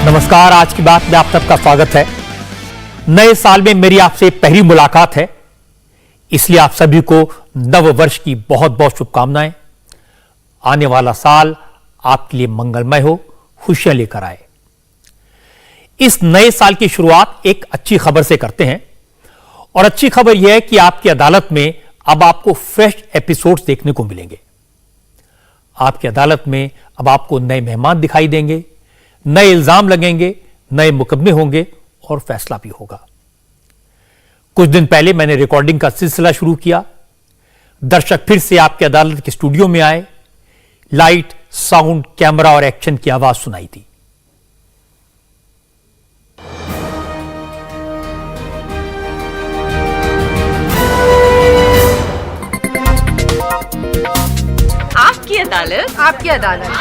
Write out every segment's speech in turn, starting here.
नमस्कार। आज की बात में आप सबका स्वागत है। नए साल में मेरी आपसे पहली मुलाकात है, इसलिए आप सभी को नव वर्ष की बहुत बहुत शुभकामनाएं। आने वाला साल आपके लिए मंगलमय हो, खुशियां लेकर आए। इस नए साल की शुरुआत एक अच्छी खबर से करते हैं, और अच्छी खबर यह है कि आपकी अदालत में अब आपको फ्रेश एपिसोड्स देखने को मिलेंगे। आपकी अदालत में अब आपको नए मेहमान दिखाई देंगे, नए इल्जाम लगेंगे, नए मुकदमे होंगे और फैसला भी होगा। कुछ दिन पहले मैंने रिकॉर्डिंग का सिलसिला शुरू किया। दर्शक फिर से आपके अदालत के स्टूडियो में आए। लाइट, साउंड, कैमरा और एक्शन की आवाज सुनाई दी। आपकी अदालत, आपकी अदालत,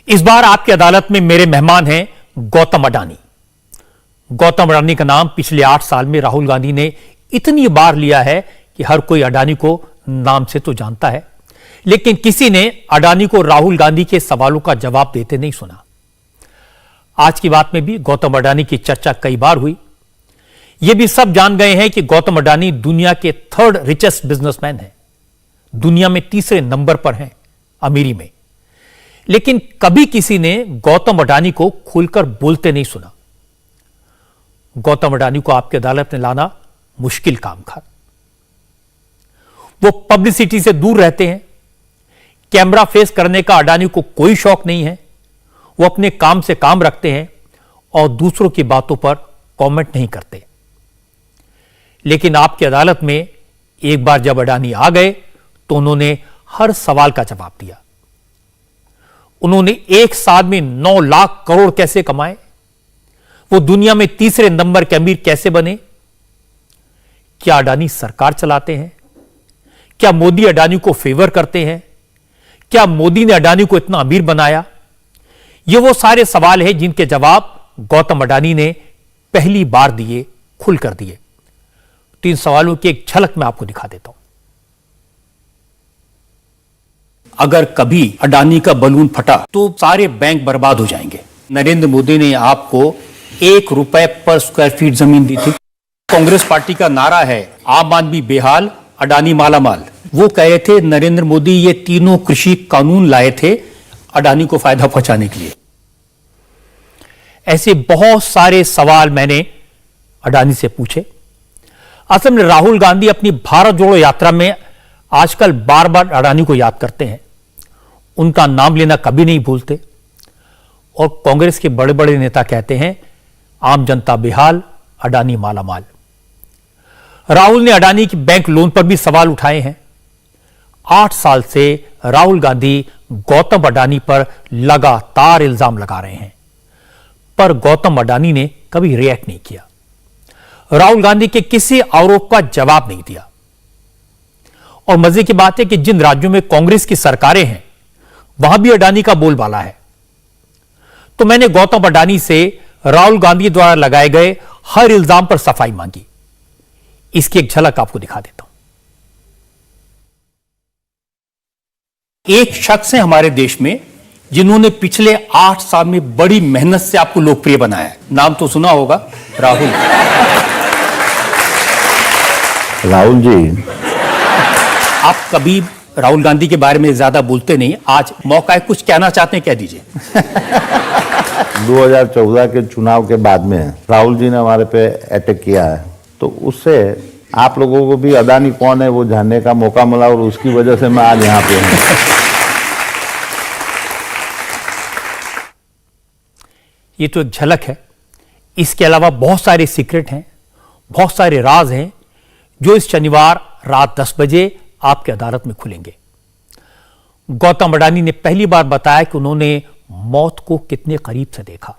इस बार आपकी अदालत में मेरे मेहमान हैं गौतम अडानी। गौतम अडानी का नाम पिछले 8 साल में राहुल गांधी ने इतनी बार लिया है कि हर कोई अडानी को नाम से तो जानता है, लेकिन किसी ने अडानी को राहुल गांधी के सवालों का जवाब देते नहीं सुना। आज की बात में भी गौतम अडानी की चर्चा कई बार हुई। यह भी सब जान गए हैं कि गौतम अडानी दुनिया के 3rd रिचेस्ट बिजनेसमैन हैं, दुनिया में 3रे नंबर पर हैं अमीरी में। लेकिन कभी किसी ने गौतम अडानी को खुलकर बोलते नहीं सुना। गौतम अडानी को आपकी अदालत में लाना मुश्किल काम था। वो पब्लिसिटी से दूर रहते हैं। कैमरा फेस करने का अडानी को कोई शौक नहीं है। वो अपने काम से काम रखते हैं और दूसरों की बातों पर कमेंट नहीं करते। लेकिन आपकी अदालत में एक बार जब अडानी आ गए तो उन्होंने हर सवाल का जवाब दिया। उन्होंने एक साल में 9 लाख करोड़ कैसे कमाए, वो दुनिया में 3रे नंबर के अमीर कैसे बने, क्या अडानी सरकार चलाते हैं, क्या मोदी अडानी को फेवर करते हैं, क्या मोदी ने अडानी को इतना अमीर बनाया। ये वो सारे सवाल हैं जिनके जवाब गौतम अडानी ने पहली बार दिए, खुलकर दिए। 3 सवालों की एक झलक मैं आपको दिखा देता हूं। अगर कभी अडानी का बलून फटा तो सारे बैंक बर्बाद हो जाएंगे। नरेंद्र मोदी ने आपको 1 रुपए पर स्क्वायर फीट जमीन दी थी। कांग्रेस पार्टी का नारा है आम आदमी बेहाल, अडानी मालामाल। वो कह रहे थे नरेंद्र मोदी ये तीनों कृषि कानून लाए थे अडानी को फायदा पहुंचाने के लिए। ऐसे बहुत सारे सवाल मैंने अडानी से पूछे। असल में राहुल गांधी अपनी भारत जोड़ो यात्रा में आजकल बार बार अडानी को याद करते हैं, उनका नाम लेना कभी नहीं भूलते। और कांग्रेस के बड़े बड़े नेता कहते हैं आम जनता बेहाल, अडानी मालामाल। राहुल ने अडानी की बैंक लोन पर भी सवाल उठाए हैं। 8 साल से राहुल गांधी गौतम अडानी पर लगातार इल्जाम लगा रहे हैं, पर गौतम अडानी ने कभी रिएक्ट नहीं किया। राहुल गांधी के किसी आरोप का जवाब नहीं दिया। और मजे की बात है कि जिन राज्यों में कांग्रेस की सरकारें हैं वहां भी अडानी का बोलबाला है। तो मैंने गौतम अडानी से राहुल गांधी द्वारा लगाए गए हर इल्जाम पर सफाई मांगी। इसकी एक झलक आपको दिखा देता हूं। एक शख्स है हमारे देश में जिन्होंने पिछले 8 साल में बड़ी मेहनत से आपको लोकप्रिय बनाया है। नाम तो सुना होगा, राहुल। राहुल जी, आप कभी राहुल गांधी के बारे में ज्यादा बोलते नहीं, आज मौका है, कुछ कहना चाहते हैं कह दीजिए। 2014 के चुनाव के बाद में राहुल जी ने हमारे पे अटैक किया है, तो उससे आप लोगों को भी अडानी कौन है वो जानने का मौका मिला और उसकी वजह से मैं आज यहाँ पे हूँ। ये तो एक झलक है। इसके अलावा बहुत सारे सीक्रेट हैं, बहुत सारे राज हैं जो इस शनिवार रात 10 बजे आपकी अदालत में खुलेंगे। गौतम अडानी ने पहली बार बताया कि उन्होंने मौत को कितने करीब से देखा।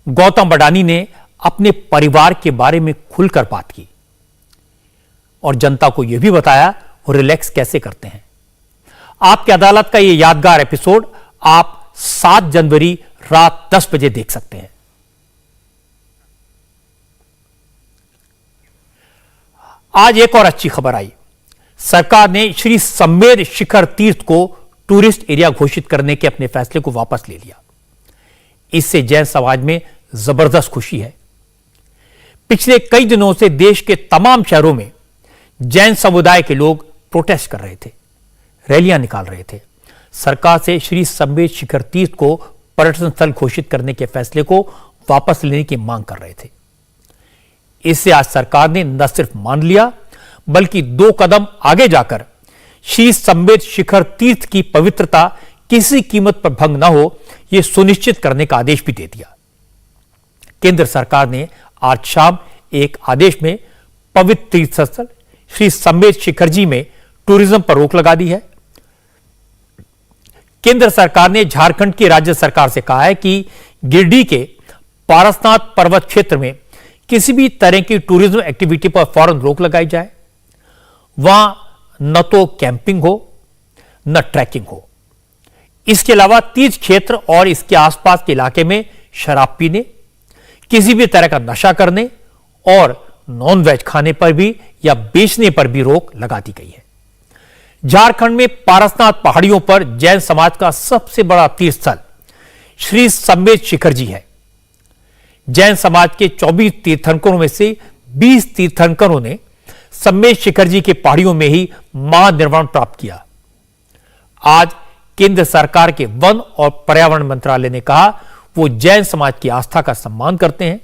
गौतम अडानी ने अपने परिवार के बारे में खुलकर बात की और जनता को यह भी बताया वो रिलैक्स कैसे करते हैं। आपकी अदालत का यह यादगार एपिसोड आप 7 जनवरी रात 10 बजे देख सकते हैं। आज एक और अच्छी खबर आई। सरकार ने श्री सम्मेद शिखर तीर्थ को टूरिस्ट एरिया घोषित करने के अपने फैसले को वापस ले लिया। इससे जैन समाज में जबरदस्त खुशी है। पिछले कई दिनों से देश के तमाम शहरों में जैन समुदाय के लोग प्रोटेस्ट कर रहे थे, रैलियां निकाल रहे थे, सरकार से श्री सम्मेद शिखर तीर्थ को पर्यटन स्थल घोषित करने के फैसले को वापस लेने की मांग कर रहे थे। इससे आज सरकार ने न सिर्फ मान लिया बल्कि 2 कदम आगे जाकर श्री सम्मेद शिखर तीर्थ की पवित्रता किसी कीमत पर भंग न हो, यह सुनिश्चित करने का आदेश भी दे दिया। केंद्र सरकार ने आज शाम एक आदेश में पवित्र तीर्थ स्थल श्री सम्मेद शिखर जी में टूरिज्म पर रोक लगा दी है। केंद्र सरकार ने झारखंड की राज्य सरकार से कहा है कि गिरिडीह के पारसनाथ पर्वत क्षेत्र में किसी भी तरह की टूरिज्म एक्टिविटी पर फौरन रोक लगाई जाए। वहां न तो कैंपिंग हो न ट्रैकिंग हो। इसके अलावा तीर्थ क्षेत्र और इसके आसपास के इलाके में शराब पीने, किसी भी तरह का नशा करने और नॉन वेज खाने पर भी या बेचने पर भी रोक लगा दी गई है। झारखंड में पारसनाथ पहाड़ियों पर जैन समाज का सबसे बड़ा तीर्थ स्थल श्री सम्मेद शिखर जी है। जैन समाज के 24 तीर्थंकरों में से 20 तीर्थंकरों ने सम्मेद शिखर जी के पहाड़ियों में ही महानिर्वाण प्राप्त किया। आज केंद्र सरकार के वन और पर्यावरण मंत्रालय ने कहा वो जैन समाज की आस्था का सम्मान करते हैं,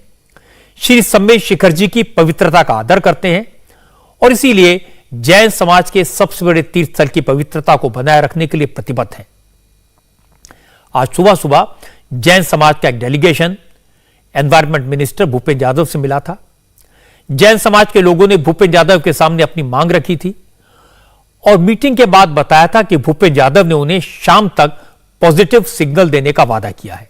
श्री सम्मेद शिखर जी की पवित्रता का आदर करते हैं और इसीलिए जैन समाज के सबसे बड़े तीर्थ स्थल की पवित्रता को बनाए रखने के लिए प्रतिबद्ध हैं। आज सुबह सुबह जैन समाज का एक delegation environment minister Bhupendra Yadav से मिला था। जैन समाज के लोगों ने भूपेंद्र यादव के सामने अपनी मांग रखी थी और मीटिंग के बाद बताया था कि भूपेंद्र यादव ने उन्हें शाम तक पॉजिटिव सिग्नल देने का वादा किया है।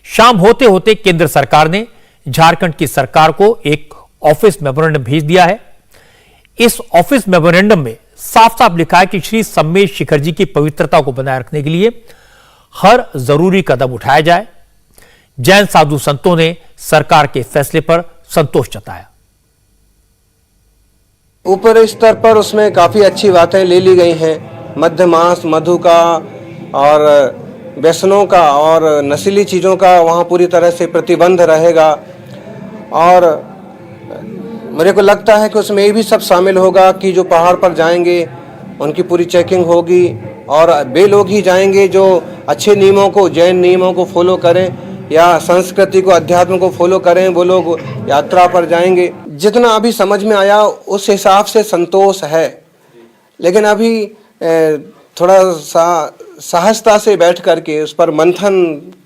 शाम होते होते केंद्र सरकार ने झारखंड की सरकार को एक ऑफिस मेमोरेंडम भेज दिया है। इस ऑफिस मेमोरेंडम में साफ साफ लिखा है कि श्री सम्मेद शिखर जी की पवित्रता को बनाए रखने के लिए हर जरूरी कदम उठाया जाए। जैन साधु संतों ने सरकार के फैसले पर संतोष जताया। ऊपरी स्तर पर उसमें काफ़ी अच्छी बातें ले ली गई हैं। मध्य मांस, मधु का और व्यसनों का और नशीली चीज़ों का वहाँ पूरी तरह से प्रतिबंध रहेगा और मेरे को लगता है कि उसमें ये भी सब शामिल होगा कि जो पहाड़ पर जाएंगे उनकी पूरी चेकिंग होगी और वे लोग ही जाएंगे जो अच्छे नियमों को, जैन नियमों को फॉलो करें या संस्कृति को, अध्यात्म को फॉलो करें, वो लोग यात्रा पर जाएंगे। जितना अभी समझ में आया उस हिसाब से संतोष है, लेकिन अभी थोड़ा सहजता से बैठ करके उस पर मंथन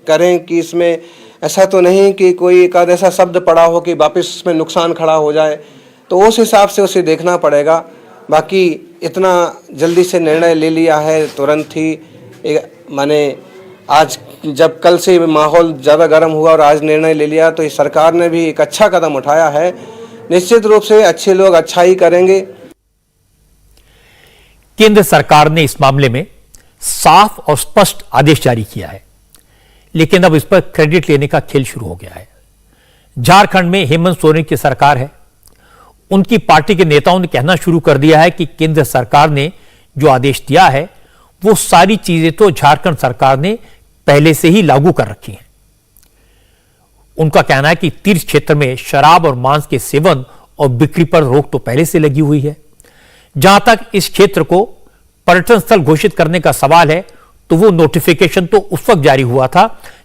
करें कि इसमें ऐसा तो नहीं कि कोई एक आध ऐसा शब्द पड़ा हो कि वापस उसमें नुकसान खड़ा हो जाए, तो उस हिसाब से उसे देखना पड़ेगा। बाकी इतना जल्दी से निर्णय ले लिया है तुरंत ही, माने आज जब कल से माहौल ज़्यादा गर्म हुआ और आज निर्णय ले लिया तो इस सरकार ने भी एक अच्छा कदम उठाया है। निश्चित रूप से अच्छे लोग अच्छा ही करेंगे। केंद्र सरकार ने इस मामले में साफ और स्पष्ट आदेश जारी किया है, लेकिन अब इस पर क्रेडिट लेने का खेल शुरू हो गया है। झारखंड में हेमंत सोरेन की सरकार है। उनकी पार्टी के नेताओं ने कहना शुरू कर दिया है कि केंद्र सरकार ने जो आदेश दिया है वो सारी चीजें तो झारखंड सरकार ने पहले से ही लागू कर रखी हैं। उनका कहना है कि तीर्थ क्षेत्र में शराब और मांस के सेवन और बिक्री पर रोक तो पहले से लगी हुई है। जहां तक इस क्षेत्र को पर्यटन स्थल घोषित करने का सवाल है तो वो नोटिफिकेशन तो उस वक्त जारी हुआ था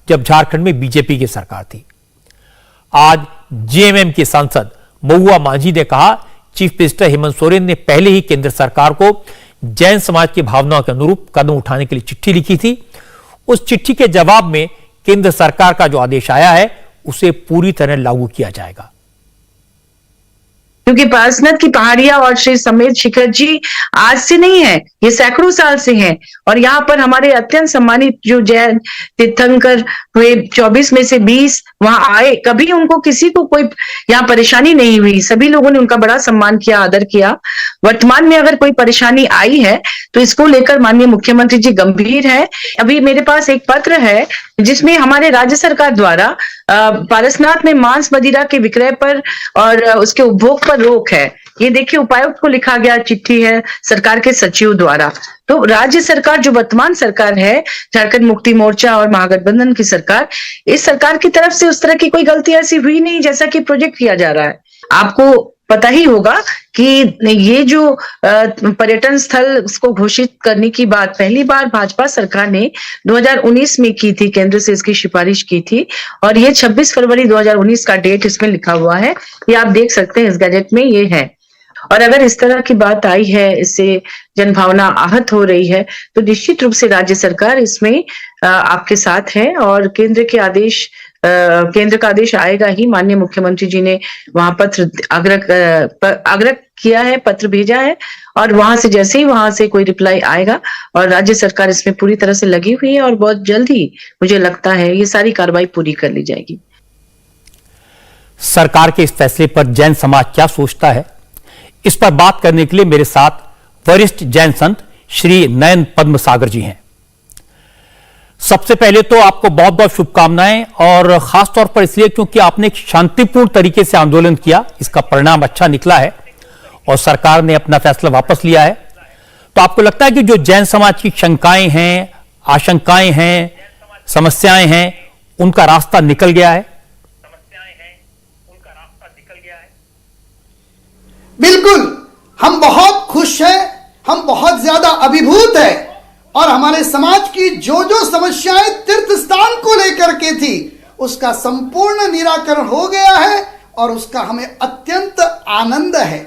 जब झारखंड में बीजेपी की सरकार थी। आज जेएमएम के सांसद महुआ मांझी ने कहा चीफ मिनिस्टर हेमंत सोरेन ने पहले ही केंद्र सरकार को जैन समाज की भावनाओं के अनुरूप कदम उठाने के लिए चिट्ठी लिखी थी। उस चिट्ठी के जवाब में केंद्र सरकार का जो आदेश आया है उसे पूरी तरह लागू किया जाएगा। क्योंकि पारसनाथ की पहाड़ियां और श्री सम्मेद शिखर जी आज से नहीं है, ये सैकड़ों साल से हैं और यहाँ पर हमारे अत्यंत सम्मानित जो जैन तीर्थंकर हुए 24 में से 20 वहां आए, कभी उनको किसी को कोई यहाँ परेशानी नहीं हुई। सभी लोगों ने उनका बड़ा सम्मान किया, आदर किया। वर्तमान में अगर कोई परेशानी आई है तो इसको लेकर माननीय मुख्यमंत्री जी गंभीर है। अभी मेरे पास एक पत्र है जिसमें हमारे राज्य सरकार द्वारा पारसनाथ में मांस मदिरा के विक्रय पर और उसके उपभोग पर रोक है। ये देखिए उपायुक्त को लिखा गया चिट्ठी है सरकार के सचिव द्वारा। तो राज्य सरकार जो वर्तमान सरकार है, झारखंड मुक्ति मोर्चा और महागठबंधन की सरकार, इस सरकार की तरफ से उस तरह की कोई गलती ऐसी हुई नहीं जैसा कि प्रोजेक्ट किया जा रहा है। आपको पता ही होगा कि ये जो पर्यटन स्थल उसको घोषित करने की बात पहली बार भाजपा सरकार ने 2019 में की थी, केंद्र से इसकी सिफारिश की थी और ये 26 फरवरी 2019 का डेट इसमें लिखा हुआ है। ये आप देख सकते हैं इस गैजेट में ये है। और अगर इस तरह की बात आई है, इससे जनभावना आहत हो रही है, तो निश्चित रूप से राज्य सरकार इसमें आपके साथ है और केंद्र का आदेश आएगा ही। माननीय मुख्यमंत्री जी ने वहां पत्र आग्रह किया है, पत्र भेजा है और वहां से जैसे ही वहां से कोई रिप्लाई आएगा और राज्य सरकार इसमें पूरी तरह से लगी हुई है और बहुत जल्द ही मुझे लगता है ये सारी कार्रवाई पूरी कर ली जाएगी। सरकार के इस फैसले पर जैन समाज क्या सोचता है, इस पर बात करने के लिए मेरे साथ वरिष्ठ जैन संत श्री नयन पद्म सागर जी हैं। सबसे पहले तो आपको बहुत बहुत शुभकामनाएं और खासतौर पर इसलिए क्योंकि आपने एक शांतिपूर्ण तरीके से आंदोलन किया, इसका परिणाम अच्छा निकला है और सरकार ने अपना फैसला वापस लिया है। तो आपको लगता है कि जो जैन समाज की शंकाएं हैं, आशंकाएं हैं, समस्याएं हैं, उनका रास्ता निकल गया है? बिल्कुल, हम बहुत खुश हैं, हम बहुत ज्यादा अभिभूत हैं और हमारे समाज की जो जो समस्याएं तीर्थ स्थान को लेकर के थी उसका संपूर्ण निराकरण हो गया है और उसका हमें अत्यंत आनंद है।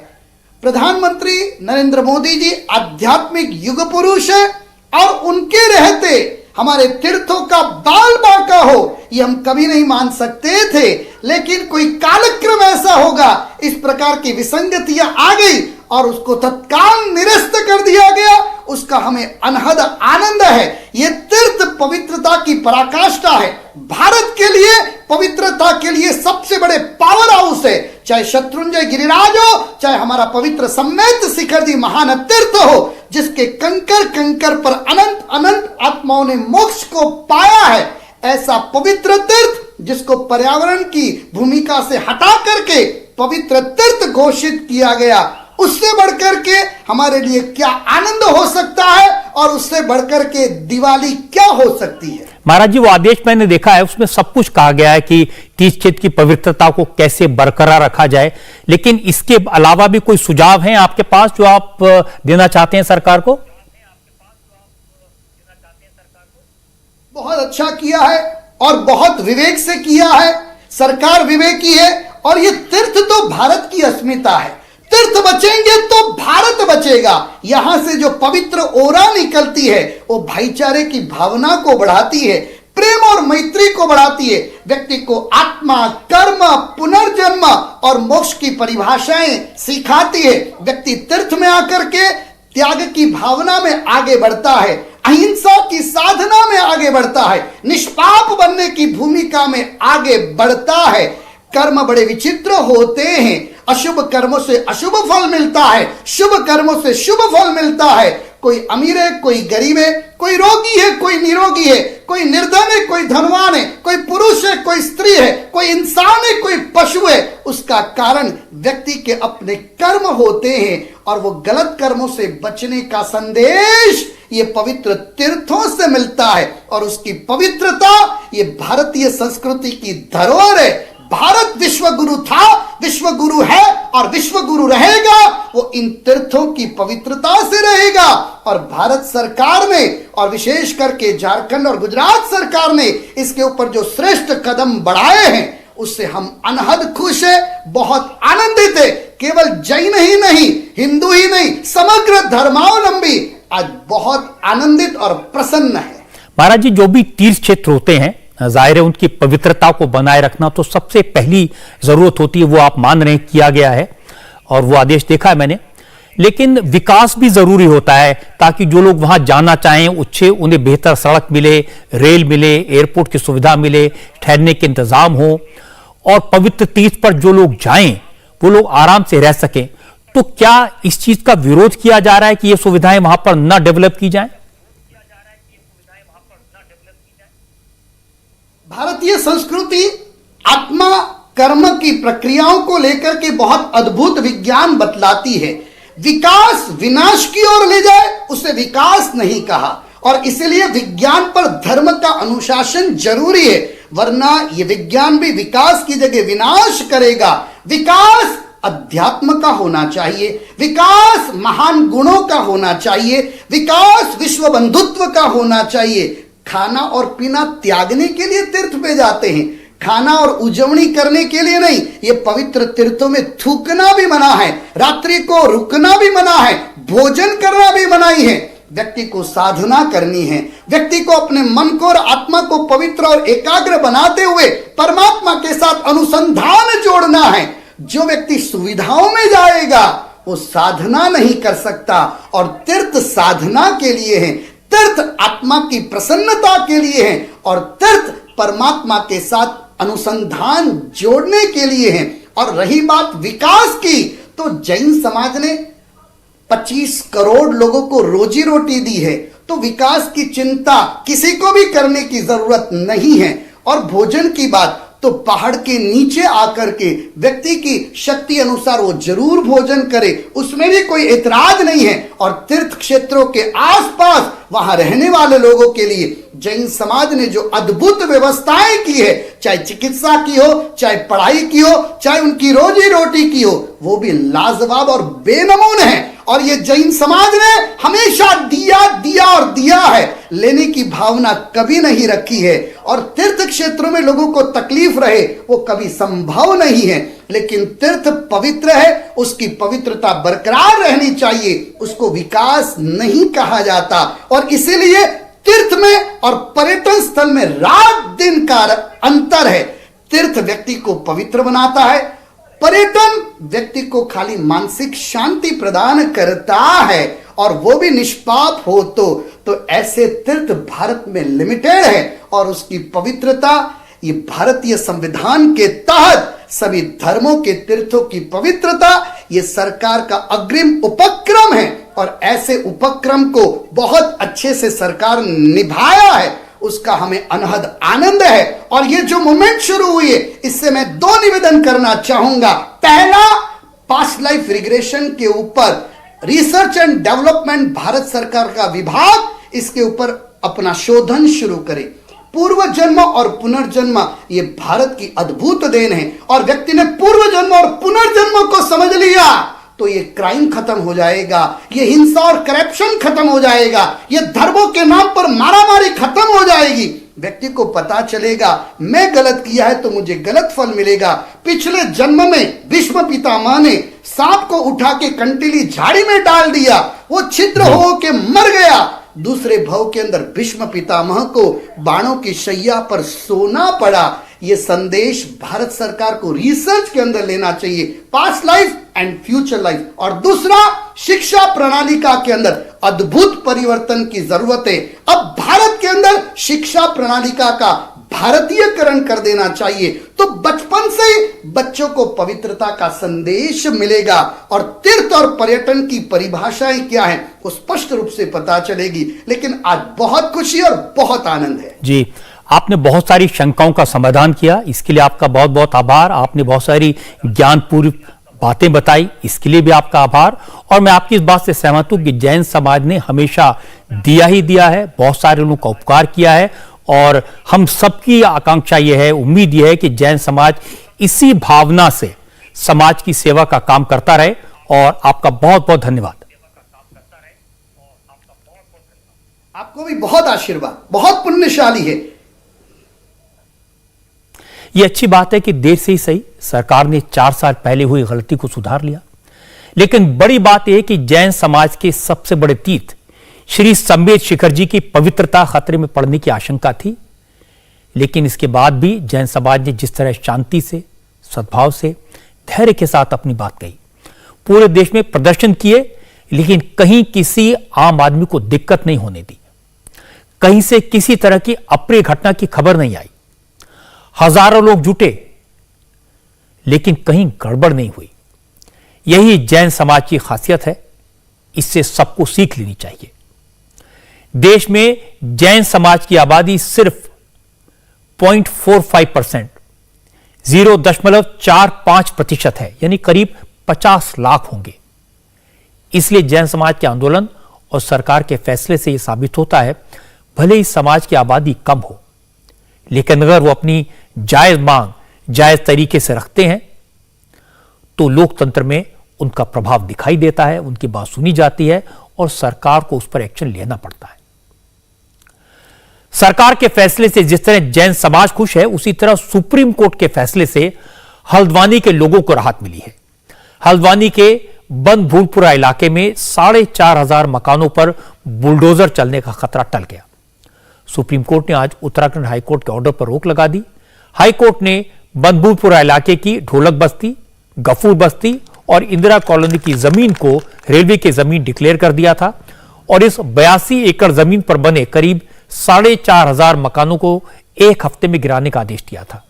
प्रधानमंत्री नरेंद्र मोदी जी आध्यात्मिक युग पुरुष है और उनके रहते हमारे तीर्थों का बाल बांका हो ये हम कभी नहीं मान सकते थे, लेकिन कोई कालक्रम ऐसा होगा, इस प्रकार की विसंगतियां आ गई और उसको तत्काल निरस्त कर दिया गया, उसका हमें अनहद आनंद है। ये तीर्थ पवित्रता की पराकाष्ठा है। भारत के लिए पवित्रता के लिए सबसे बड़े पावर हाउस है, चाहे शत्रुंजय गिरिराज हो, चाहे हमारा पवित्र सम्मेत शिखर जी महान तीर्थ हो, जिसके कंकर कंकर पर अनंत अनंत आत्माओं ने मोक्ष को पाया है। ऐसा पवित्र तीर्थ जिसको पर्यावरण की भूमिका से हटा करके पवित्र तीर्थ घोषित किया गया, उससे बढ़कर के हमारे लिए क्या आनंद हो सकता है और उससे बढ़कर के दिवाली क्या हो सकती है। महाराज जी, वो आदेश मैंने देखा है, उसमें सब कुछ कहा गया है कि तीज क्षेत्र की पवित्रता को कैसे बरकरार रखा जाए, लेकिन इसके अलावा भी कोई सुझाव हैं आपके पास जो आप देना चाहते हैं सरकार को? बहुत अच्छा किया है और बहुत विवेक से किया है। सरकार विवेकी है और ये तीर्थ तो भारत की अस्मिता है। तीर्थ बचेंगे तो भारत बचेगा। यहां से जो पवित्र ओरा निकलती है वो भाईचारे की भावना को बढ़ाती है, प्रेम और मैत्री को बढ़ाती है, व्यक्ति को आत्मा, कर्म, पुनर्जन्म और मोक्ष की परिभाषाएं सिखाती है। व्यक्ति तीर्थ में आकर के त्याग की भावना में आगे बढ़ता है, अहिंसा की साधना में आगे बढ़ता है, निष्पाप बनने की भूमिका में आगे बढ़ता है। कर्म बड़े विचित्र होते हैं। अशुभ कर्मों से अशुभ फल मिलता है, शुभ कर्मों से शुभ फल मिलता है। कोई अमीर है, कोई गरीब है, कोई रोगी है, कोई निरोगी है, कोई निर्धन है, कोई धनवान है, कोई पुरुष है, कोई स्त्री है, कोई इंसान है, कोई पशु है। उसका कारण व्यक्ति के अपने कर्म होते हैं और वो गलत कर्मों से बचने का संदेश ये पवित्र तीर्थों से मिलता है और उसकी पवित्रता ये भारतीय संस्कृति की धरोहर है। भारत विश्व गुरु था, विश्व गुरु है और विश्व गुरु रहेगा। वो इन तीर्थों की पवित्रता से रहेगा और भारत सरकार ने और विशेष करके झारखंड और गुजरात सरकार ने इसके ऊपर जो श्रेष्ठ कदम बढ़ाए हैं उससे हम अनहद खुश है, बहुत आनंदित है। केवल जैन ही नहीं, हिंदू ही नहीं, समग्र धर्मावलंबी आज बहुत आनंदित और प्रसन्न है। महाराज जी, जो भी तीर्थ क्षेत्र होते हैं, जाहिर है उनकी पवित्रता को बनाए रखना तो सबसे पहली जरूरत होती है, वो आप मान रहे हैं किया गया है और वो आदेश देखा है मैंने। लेकिन विकास भी जरूरी होता है ताकि जो लोग वहां जाना चाहें उन्हें बेहतर सड़क मिले, रेल मिले, एयरपोर्ट की सुविधा मिले, ठहरने के इंतजाम हो और पवित्र तीर्थ पर जो लोग जाएं वो लोग आराम से रह सकें। तो क्या इस चीज का विरोध किया जा रहा है कि ये सुविधाएं वहां पर न डेवलप की जाएं? भारतीय संस्कृति आत्मा कर्म की प्रक्रियाओं को लेकर के बहुत अद्भुत विज्ञान बतलाती है। विकास विनाश की ओर ले जाए उसे विकास नहीं कहा, और इसलिए विज्ञान पर धर्म का अनुशासन जरूरी है, वरना यह विज्ञान भी विकास की जगह विनाश करेगा। विकास अध्यात्म का होना चाहिए, विकास महान गुणों का होना चाहिए, विकास विश्व बंधुत्व का होना चाहिए। खाना और पीना त्यागने के लिए तीर्थ पे जाते हैं, खाना और उजवनी करने के लिए नहीं। ये पवित्र तीर्थों में थूकना भी मना है, रात्रि को रुकना भी मना है, भोजन करना भी मनाही है। व्यक्ति को साधना करनी है, व्यक्ति को अपने मन को और आत्मा को पवित्र और एकाग्र बनाते हुए परमात्मा के साथ अनुसंधान जोड़ना है। जो व्यक्ति सुविधाओं में जाएगा वो साधना नहीं कर सकता, और तीर्थ साधना के लिए है, तीर्थ आत्मा की प्रसन्नता के लिए है, और तीर्थ परमात्मा के साथ अनुसंधान जोड़ने के लिए है। और रही बात विकास की, तो जैन समाज ने 25 करोड़ लोगों को रोजी रोटी दी है, तो विकास की चिंता किसी को भी करने की जरूरत नहीं है। और भोजन की बात, तो पहाड़ के नीचे आकर के व्यक्ति की शक्ति अनुसार वो जरूर भोजन करे, उसमें भी कोई एतराज नहीं है। और तीर्थ क्षेत्रों के आसपास वहां रहने वाले लोगों के लिए जैन समाज ने जो अद्भुत व्यवस्थाएं की है, चाहे चिकित्सा की हो, चाहे पढ़ाई की हो, चाहे उनकी रोजी रोटी की हो, वो भी लाजवाब और बेनमून है। और ये जैन समाज ने हमेशा दिया दिया और दिया है, लेने की भावना कभी नहीं रखी है। और तीर्थ क्षेत्रों में लोगों को तकलीफ रहे वो कभी संभव नहीं है, लेकिन तीर्थ पवित्र है, उसकी पवित्रता बरकरार रहनी चाहिए, उसको विकास नहीं कहा जाता। और इसीलिए तीर्थ में और पर्यटन स्थल में रात दिन का अंतर है। तीर्थ व्यक्ति को पवित्र बनाता है, पर्यटन व्यक्ति को खाली मानसिक शांति प्रदान करता है, और वो भी निष्पाप हो तो ऐसे तीर्थ भारत में लिमिटेड है। और उसकी पवित्रता ये भारतीय संविधान के तहत सभी धर्मों के तीर्थों की पवित्रता ये सरकार का अग्रिम उपक्रम है, और ऐसे उपक्रम को बहुत अच्छे से सरकार निभाया है, उसका हमें अनहद आनंद है। और ये जो मूवमेंट शुरू हुई है, इससे मैं 2 निवेदन करना चाहूंगा। पहला, पास्ट लाइफ रिग्रेशन के ऊपर रिसर्च एंड डेवलपमेंट भारत सरकार का विभाग इसके ऊपर अपना शोधन शुरू करे। पूर्व जन्म और पुनर्जन्म ये भारत की अद्भुत देन है, और व्यक्ति ने पूर्व जन्म और पुनर्जन्म को समझ लिया तो ये क्राइम खत्म हो जाएगा, ये हिंसा और करप्शन खत्म हो जाएगा, ये धर्मों के नाम पर मारामारी खत्म हो जाएगी। व्यक्ति को पता चलेगा मैं गलत किया है तो मुझे गलत फल मिलेगा। पिछले जन्म में भीष्म पितामह ने सांप को उठा के कंटीली झाड़ी में डाल दिया, वो छिद्र हो के मर गया। दूसरे भव के अंदर भीष्म पितामह को बाणों की शैया पर सोना पड़ा। ये संदेश भारत सरकार को रिसर्च के अंदर लेना चाहिए, past life and future life. और दूसरा, शिक्षा प्रणालिका के अंदर अद्भुत परिवर्तन की जरूरत है। अब भारत के अंदर शिक्षा प्रणालिका का भारतीयकरण कर देना चाहिए, तो बचपन से बच्चों को पवित्रता का संदेश मिलेगा, और तीर्थ और पर्यटन की परिभाषाएं क्या है वो स्पष्ट रूप से पता चलेगी। लेकिन आज बहुत खुशी और बहुत आनंद है। जी, आपने बहुत सारी शंकाओं का समाधान किया, इसके लिए आपका बहुत बहुत आभार। आपने बहुत सारी ज्ञानपूर्ण बातें बताई, इसके लिए भी आपका आभार। और मैं आपकी इस बात से सहमत हूं कि जैन समाज ने हमेशा दिया ही दिया है, बहुत सारे लोगों का उपकार किया है, और हम सबकी आकांक्षा यह है, उम्मीद यह है कि जैन समाज इसी भावना से समाज की सेवा का काम करता रहे। और आपका बहुत बहुत धन्यवाद। आपको भी बहुत आशीर्वाद, बहुत पुण्यशाली है। यह अच्छी बात है कि देर से ही सही सरकार ने 4 साल पहले हुई गलती को सुधार लिया, लेकिन बड़ी बात यह कि जैन समाज के सबसे बड़े तीर्थ श्री संमेद शिखर जी की पवित्रता खतरे में पड़ने की आशंका थी। लेकिन इसके बाद भी जैन समाज ने जिस तरह शांति से, सद्भाव से, धैर्य के साथ अपनी बात कही, पूरे देश में प्रदर्शन किए, लेकिन कहीं किसी आम आदमी को दिक्कत नहीं होने दी, कहीं से किसी तरह की अप्रिय घटना की खबर नहीं आई। हजारों लोग जुटे, लेकिन कहीं गड़बड़ नहीं हुई। यही जैन समाज की खासियत है, इससे सबको सीख लेनी चाहिए। देश में जैन समाज की आबादी सिर्फ 0.45%, 0.45% है, यानी करीब 50 लाख होंगे। इसलिए जैन समाज के आंदोलन और सरकार के फैसले से यह साबित होता है, भले ही समाज की आबादी कम हो, लेकिन अगर वो अपनी जायज मांग जायज तरीके से रखते हैं तो लोकतंत्र में उनका प्रभाव दिखाई देता है, उनकी बात सुनी जाती है और सरकार को उस पर एक्शन लेना पड़ता है। सरकार के फैसले से जिस तरह जैन समाज खुश है, उसी तरह सुप्रीम कोर्ट के फैसले से हल्द्वानी के लोगों को राहत मिली है। हल्द्वानी के बंद-भूलपुरा इलाके में 4,500 मकानों पर बुलडोजर चलने का खतरा टल गया। सुप्रीम कोर्ट ने आज उत्तराखंड हाईकोर्ट के ऑर्डर पर रोक लगा दी। हाईकोर्ट ने बंद-भूलपुरा इलाके की ढोलक बस्ती, गफूर बस्ती और इंदिरा कॉलोनी की जमीन को रेलवे की जमीन डिक्लेयर कर दिया था और इस 82 एकड़ जमीन पर बने करीब 4,500 मकानों को एक हफ्ते में गिराने का आदेश दिया था।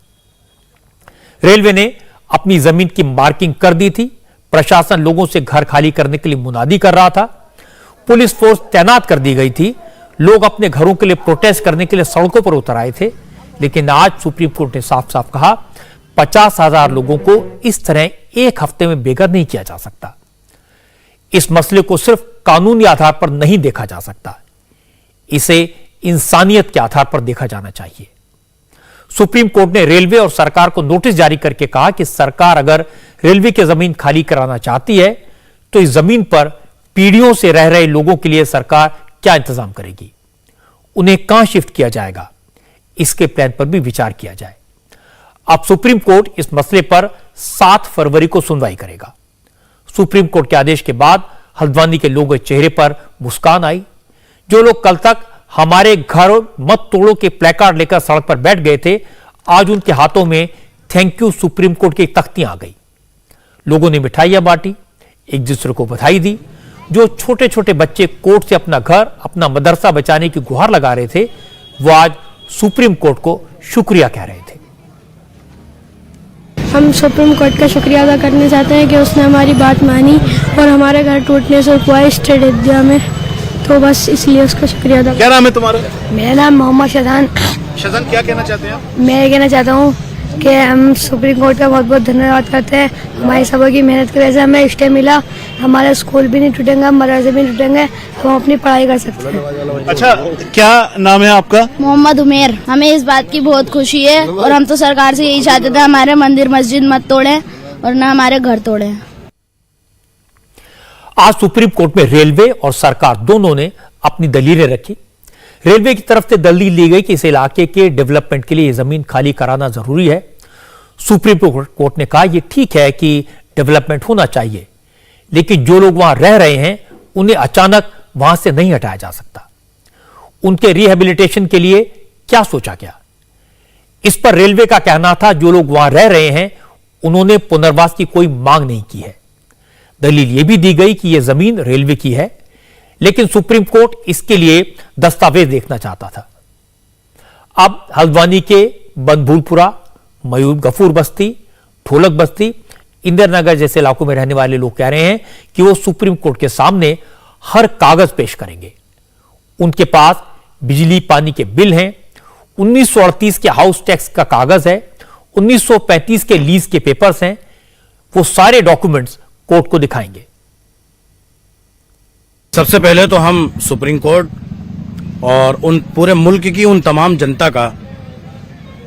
रेलवे ने अपनी जमीन की मार्किंग कर दी थी। प्रशासन लोगों से घर खाली करने के लिए मुनादी कर रहा था। पुलिस फोर्स तैनात कर दी गई थी। लोग अपने घरों के लिए प्रोटेस्ट करने के लिए सड़कों पर उतर आए थे। लेकिन आज सुप्रीम कोर्ट ने साफ साफ कहा, 50,000 लोगों को इस तरह एक हफ्ते में बेघर नहीं किया जा सकता। इस मसले को सिर्फ कानूनी आधार पर नहीं देखा जा सकता, इसे इंसानियत के आधार पर देखा जाना चाहिए। सुप्रीम कोर्ट ने रेलवे और सरकार को नोटिस जारी करके कहा कि सरकार अगर रेलवे की जमीन खाली कराना चाहती है तो इस जमीन पर पीढ़ियों से रह रहे लोगों के लिए सरकार क्या इंतजाम करेगी, उन्हें कहां शिफ्ट किया जाएगा, इसके प्लान पर भी विचार किया जाए। अब सुप्रीम कोर्ट इस मसले पर 7 फरवरी को सुनवाई करेगा। सुप्रीम कोर्ट के आदेश के बाद हल्द्वानी के लोगों के चेहरे पर मुस्कान आई। जो लोग कल तक हमारे घर मत तोड़ो के प्लेकार्ड लेकर सड़क पर बैठ गए थे, आज उनके हाथों में थैंक यू सुप्रीम कोर्ट की तख्तियां आ गई। लोगों ने मिठाइयां बांटी, एक दूसरे को बधाई दी। जो छोटे छोटे बच्चे कोर्ट से अपना घर, अपना मदरसा बचाने की गुहार लगा रहे थे, वो आज सुप्रीम कोर्ट को शुक्रिया कह रहे थे। हम सुप्रीम कोर्ट का शुक्रिया अदा करना चाहते हैं कि उसने हमारी बात मानी और हमारे घर टूटने से रुकवाया स्टेट एरिया में, तो बस इसलिए उसका शुक्रिया अदा। क्या नाम है तुम्हारा? मेरा नाम मोहम्मद शजान। शजान, क्या कहना चाहते हैं आप? मैं ये कहना चाहता हूँ कि हम सुप्रीम कोर्ट का बहुत बहुत धन्यवाद करते हैं। हमारी सबों की मेहनत की वजह से हमें स्टे मिला। हमारा स्कूल भी नहीं टूटेंगे, मदरसे भी नहीं टूटेंगे, हम अपनी पढ़ाई कर सकते हैं। अच्छा, क्या नाम है आपका? मोहम्मद उमेर। हमें इस बात की बहुत खुशी है और हम तो सरकार से यही चाहते थे हमारे मंदिर मस्जिद मत तोड़े और न हमारे घर तोड़े। आज सुप्रीम कोर्ट में रेलवे और सरकार दोनों ने अपनी दलीलें रखी। रेलवे की तरफ से दलील ली गई कि इस इलाके के डेवलपमेंट के लिए ये जमीन खाली कराना जरूरी है। सुप्रीम कोर्ट ने कहा यह ठीक है कि डेवलपमेंट होना चाहिए, लेकिन जो लोग वहां रह रहे हैं उन्हें अचानक वहां से नहीं हटाया जा सकता। उनके रिहेबिलिटेशन के लिए क्या सोचा गया, इस पर रेलवे का कहना था जो लोग वहां रह रहे हैं उन्होंने पुनर्वास की कोई मांग नहीं की है। दलील यह भी दी गई कि यह जमीन रेलवे की है, लेकिन सुप्रीम कोर्ट इसके लिए दस्तावेज देखना चाहता था। अब हल्द्वानी के बंद-भूलपुरा, मयूर गफूर बस्ती, ढोलक बस्ती, इंदिरानगर जैसे इलाकों में रहने वाले लोग कह रहे हैं कि वो सुप्रीम कोर्ट के सामने हर कागज पेश करेंगे। उनके पास बिजली पानी के बिल हैं, 1938 के हाउस टैक्स का कागज है, 1935 के लीज के पेपर्स हैं। वो सारे डॉक्यूमेंट्स कोर्ट को दिखाएंगे। सबसे पहले तो हम सुप्रीम कोर्ट और उन पूरे मुल्क की उन तमाम जनता का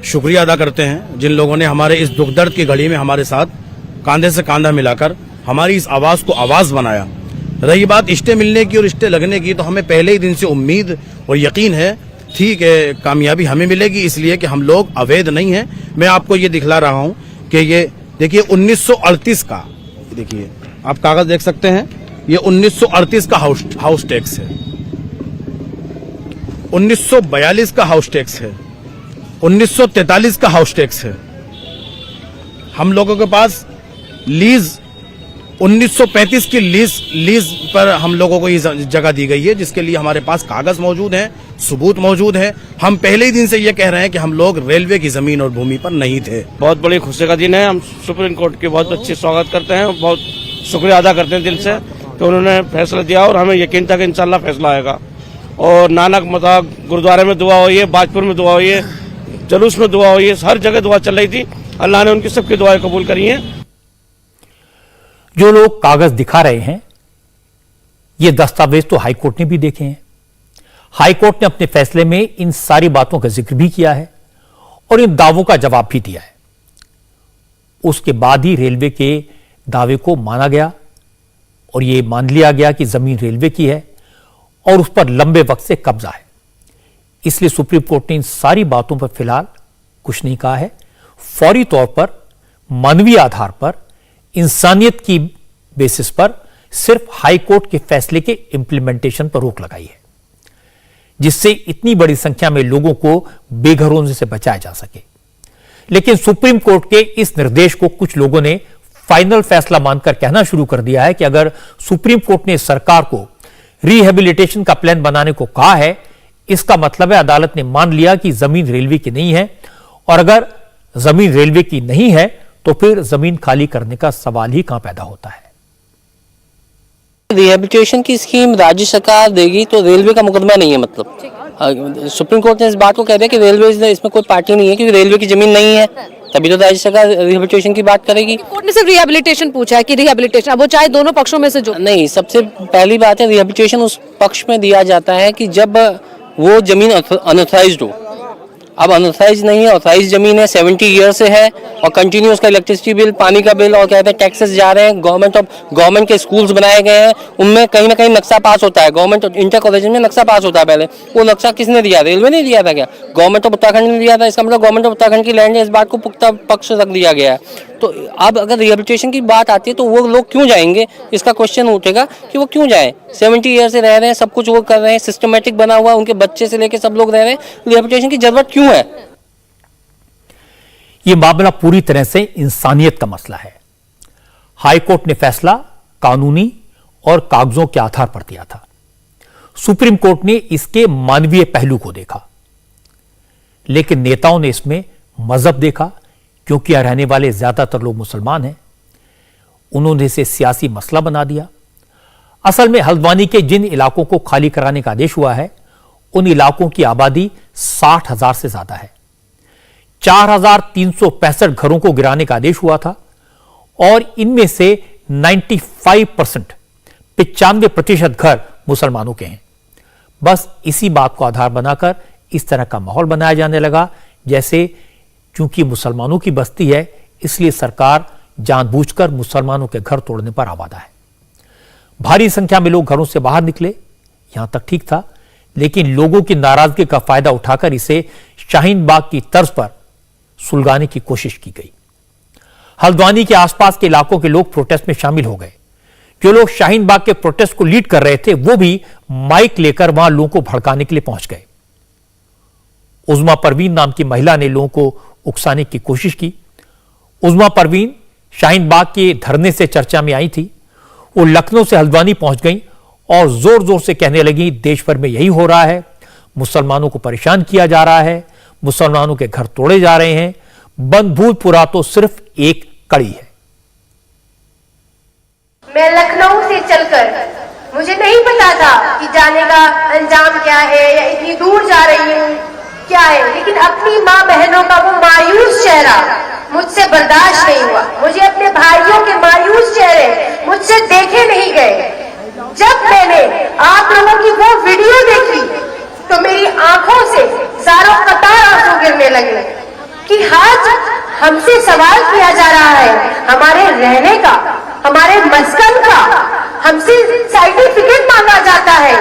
शुक्रिया अदा करते हैं जिन लोगों ने हमारे इस दुख दर्द की घड़ी में हमारे साथ कांधे से कांधा मिलाकर हमारी इस आवाज को आवाज बनाया। रही बात रिश्ते मिलने की और रिश्ते लगने की, तो हमें पहले ही दिन से उम्मीद और यकीन है ठीक है कामयाबी हमें मिलेगी, इसलिए कि हम लोग अवैध नहीं हैं। मैं आपको ये दिखला रहा हूं कि ये देखिए 1938 का, देखिए आप कागज देख सकते हैं, ये 1938 का हाउस टैक्स है, 1942 का हाउस टैक्स है, 1943 का हाउस टैक्स है। हम लोगों के पास लीज 1935 की लीज पर हम लोगों को ये जगह दी गई है, जिसके लिए हमारे पास कागज मौजूद हैं, सबूत मौजूद है। हम पहले ही दिन से ये कह रहे हैं कि हम लोग रेलवे की जमीन और भूमि पर नहीं थे। बहुत बड़ी खुशी का दिन है। हम सुप्रीम कोर्ट के बहुत अच्छे स्वागत करते हैं, बहुत शुक्रिया अदा करते हैं दिल से कि उन्होंने फैसला दिया और हमें यकीन था कि इंशाल्लाह फैसला आएगा। और नानक मता गुरुद्वारे में दुआ हुई है, बाजपुर में दुआ हुई है, जुलूस में दुआ हुई है, हर जगह दुआ चल रही थी। अल्लाह ने उनकी सबकी दुआएं कबूल करी हैं। जो लोग कागज दिखा रहे हैं, ये दस्तावेज तो हाईकोर्ट ने भी देखे हैं। हाईकोर्ट ने अपने फैसले में इन सारी बातों का जिक्र भी किया है और इन दावों का जवाब भी दिया है। उसके बाद ही रेलवे के दावे को माना गया और यह मान लिया गया कि जमीन रेलवे की है और उस पर लंबे वक्त से कब्जा है। इसलिए सुप्रीम कोर्ट ने इन सारी बातों पर फिलहाल कुछ नहीं कहा है। फौरी तौर पर, मानवीय आधार पर, इंसानियत की बेसिस पर सिर्फ हाई कोर्ट के फैसले के इंप्लीमेंटेशन पर रोक लगाई है, जिससे इतनी बड़ी संख्या में लोगों को बेघर होने से बचाया जा सके। लेकिन सुप्रीम कोर्ट के इस निर्देश को कुछ लोगों ने फाइनल फैसला मानकर कहना शुरू कर दिया है कि अगर सुप्रीम कोर्ट ने सरकार को रिहेबिलिटेशन का प्लान बनाने को कहा है, इसका मतलब है अदालत ने मान लिया कि जमीन रेलवे की नहीं है, और अगर जमीन रेलवे की नहीं है तो फिर जमीन खाली करने का सवाल ही कहां पैदा होता है। रिहेबिलिटेशन की स्कीम राज्य सरकार देगी तो रेलवे का मुकदमा नहीं है। मतलब सुप्रीम कोर्ट ने इस बात को कह दिया कि रेलवे इसमें कोई पार्टी नहीं है, क्योंकि रेलवे की जमीन नहीं है, तभी तो राज्य सरकार रिहेबिलिटेशन की बात करेगी। कोर्ट ने सिर्फ रिहेबिलिटेशन पूछा है कि रिहेबिलिटेशन, अब वो चाहे दोनों पक्षों में से जो नहीं, सबसे पहली बात है रिहेबिलिटेशन उस पक्ष में दिया जाता है कि जब वो जमीन अनऑथराइज्ड हो। अब अनऑथराइज नहीं है, ऑथराइज जमीन है, 70 ईयर से है और कंटिन्यू उसका इलेक्ट्रिसिटी बिल, पानी का बिल और कहते हैं टैक्सेस जा रहे हैं। गवर्नमेंट के स्कूल्स बनाए गए हैं, उनमें कहीं ना कहीं नक्शा पास होता है। गवर्नमेंट इंटर कॉलेज में नक्शा पास होता है। पहले वो नक्शा किसने दिया? रेलवे ने दिया था क्या? गवर्नमेंट ऑफ उत्तराखंड ने दिया था। इसका मतलब गवर्नमेंट ऑफ उत्तराखंड की लैंड है, इस बात को पुख्ता पक्ष रख दिया गया है। तो अब अगर रिहेबिलिटेशन की बात आती है तो वो लोग क्यों जाएंगे, इसका क्वेश्चन उठेगा कि वो क्यों जाएं। 70 ईयर से रह रहे हैं, सब कुछ वो कर रहे हैं, सिस्टमेटिक बना हुआ, उनके बच्चे से लेकर सब लोग रह रहे हैं, रिहेबिलिटेशन की जरूरत क्यों है? यह मामला पूरी तरह से इंसानियत का मसला है। हाईकोर्ट ने फैसला कानूनी और कागजों के आधार पर दिया था। सुप्रीम कोर्ट ने इसके मानवीय पहलू को देखा, लेकिन नेताओं ने इसमें मजहब देखा, क्योंकि यहां रहने वाले ज्यादातर लोग मुसलमान हैं। उन्होंने इसे सियासी मसला बना दिया। असल में हल्द्वानी के जिन इलाकों को खाली कराने का आदेश हुआ है, उन इलाकों की आबादी 60,000 से ज्यादा है। 4,365 घरों को गिराने का आदेश हुआ था और इनमें से 95% घर मुसलमानों के हैं। बस इसी बात को आधार बनाकर इस तरह का माहौल बनाया जाने लगा, जैसे चूंकि मुसलमानों की बस्ती है इसलिए सरकार जानबूझकर मुसलमानों के घर तोड़ने पर आवादा है। भारी संख्या में लोग घरों से बाहर निकले, यहां तक ठीक था, लेकिन लोगों की नाराजगी का फायदा उठाकर इसे शाहीन बाग की तर्ज पर सुलगाने की कोशिश की गई। हल्द्वानी के आसपास के इलाकों के लोग प्रोटेस्ट में शामिल हो गए। जो लोग शाहीन बाग के प्रोटेस्ट को लीड कर रहे थे, वो भी माइक लेकर वहां लोगों को भड़काने के लिए पहुंच गए। उज़्मा परवीन नाम की महिला ने लोगों को उकसाने की कोशिश की। उज़्मा परवीन शाहीन बाग के धरने से चर्चा में आई थी। वो लखनऊ से हल्द्वानी पहुंच गई और जोर जोर से कहने लगी, देश भर में यही हो रहा है, मुसलमानों को परेशान किया जा रहा है, मुसलमानों के घर तोड़े जा रहे हैं, बंदभूतपुरा तो सिर्फ एक कड़ी है। मैं लखनऊ से चलकर, मुझे नहीं पता था कि जाने का अंजाम क्या है या इतनी दूर जा रही हूँ क्या है, लेकिन अपनी माँ बहनों का वो मायूस चेहरा मुझसे बर्दाश्त नहीं हुआ। मुझे अपने भाइयों के मायूस चेहरे मुझसे देखे नहीं गए। जब मैंने आप लोगों की वो वीडियो देखी तो मेरी आंखों से ज़ारों कतार आंसू गिरने लगे कि आज हमसे सवाल किया जा रहा है हमारे रहने का, हमारे मस्कन का, हमसे सर्टिफिकेट मांगा जाता है,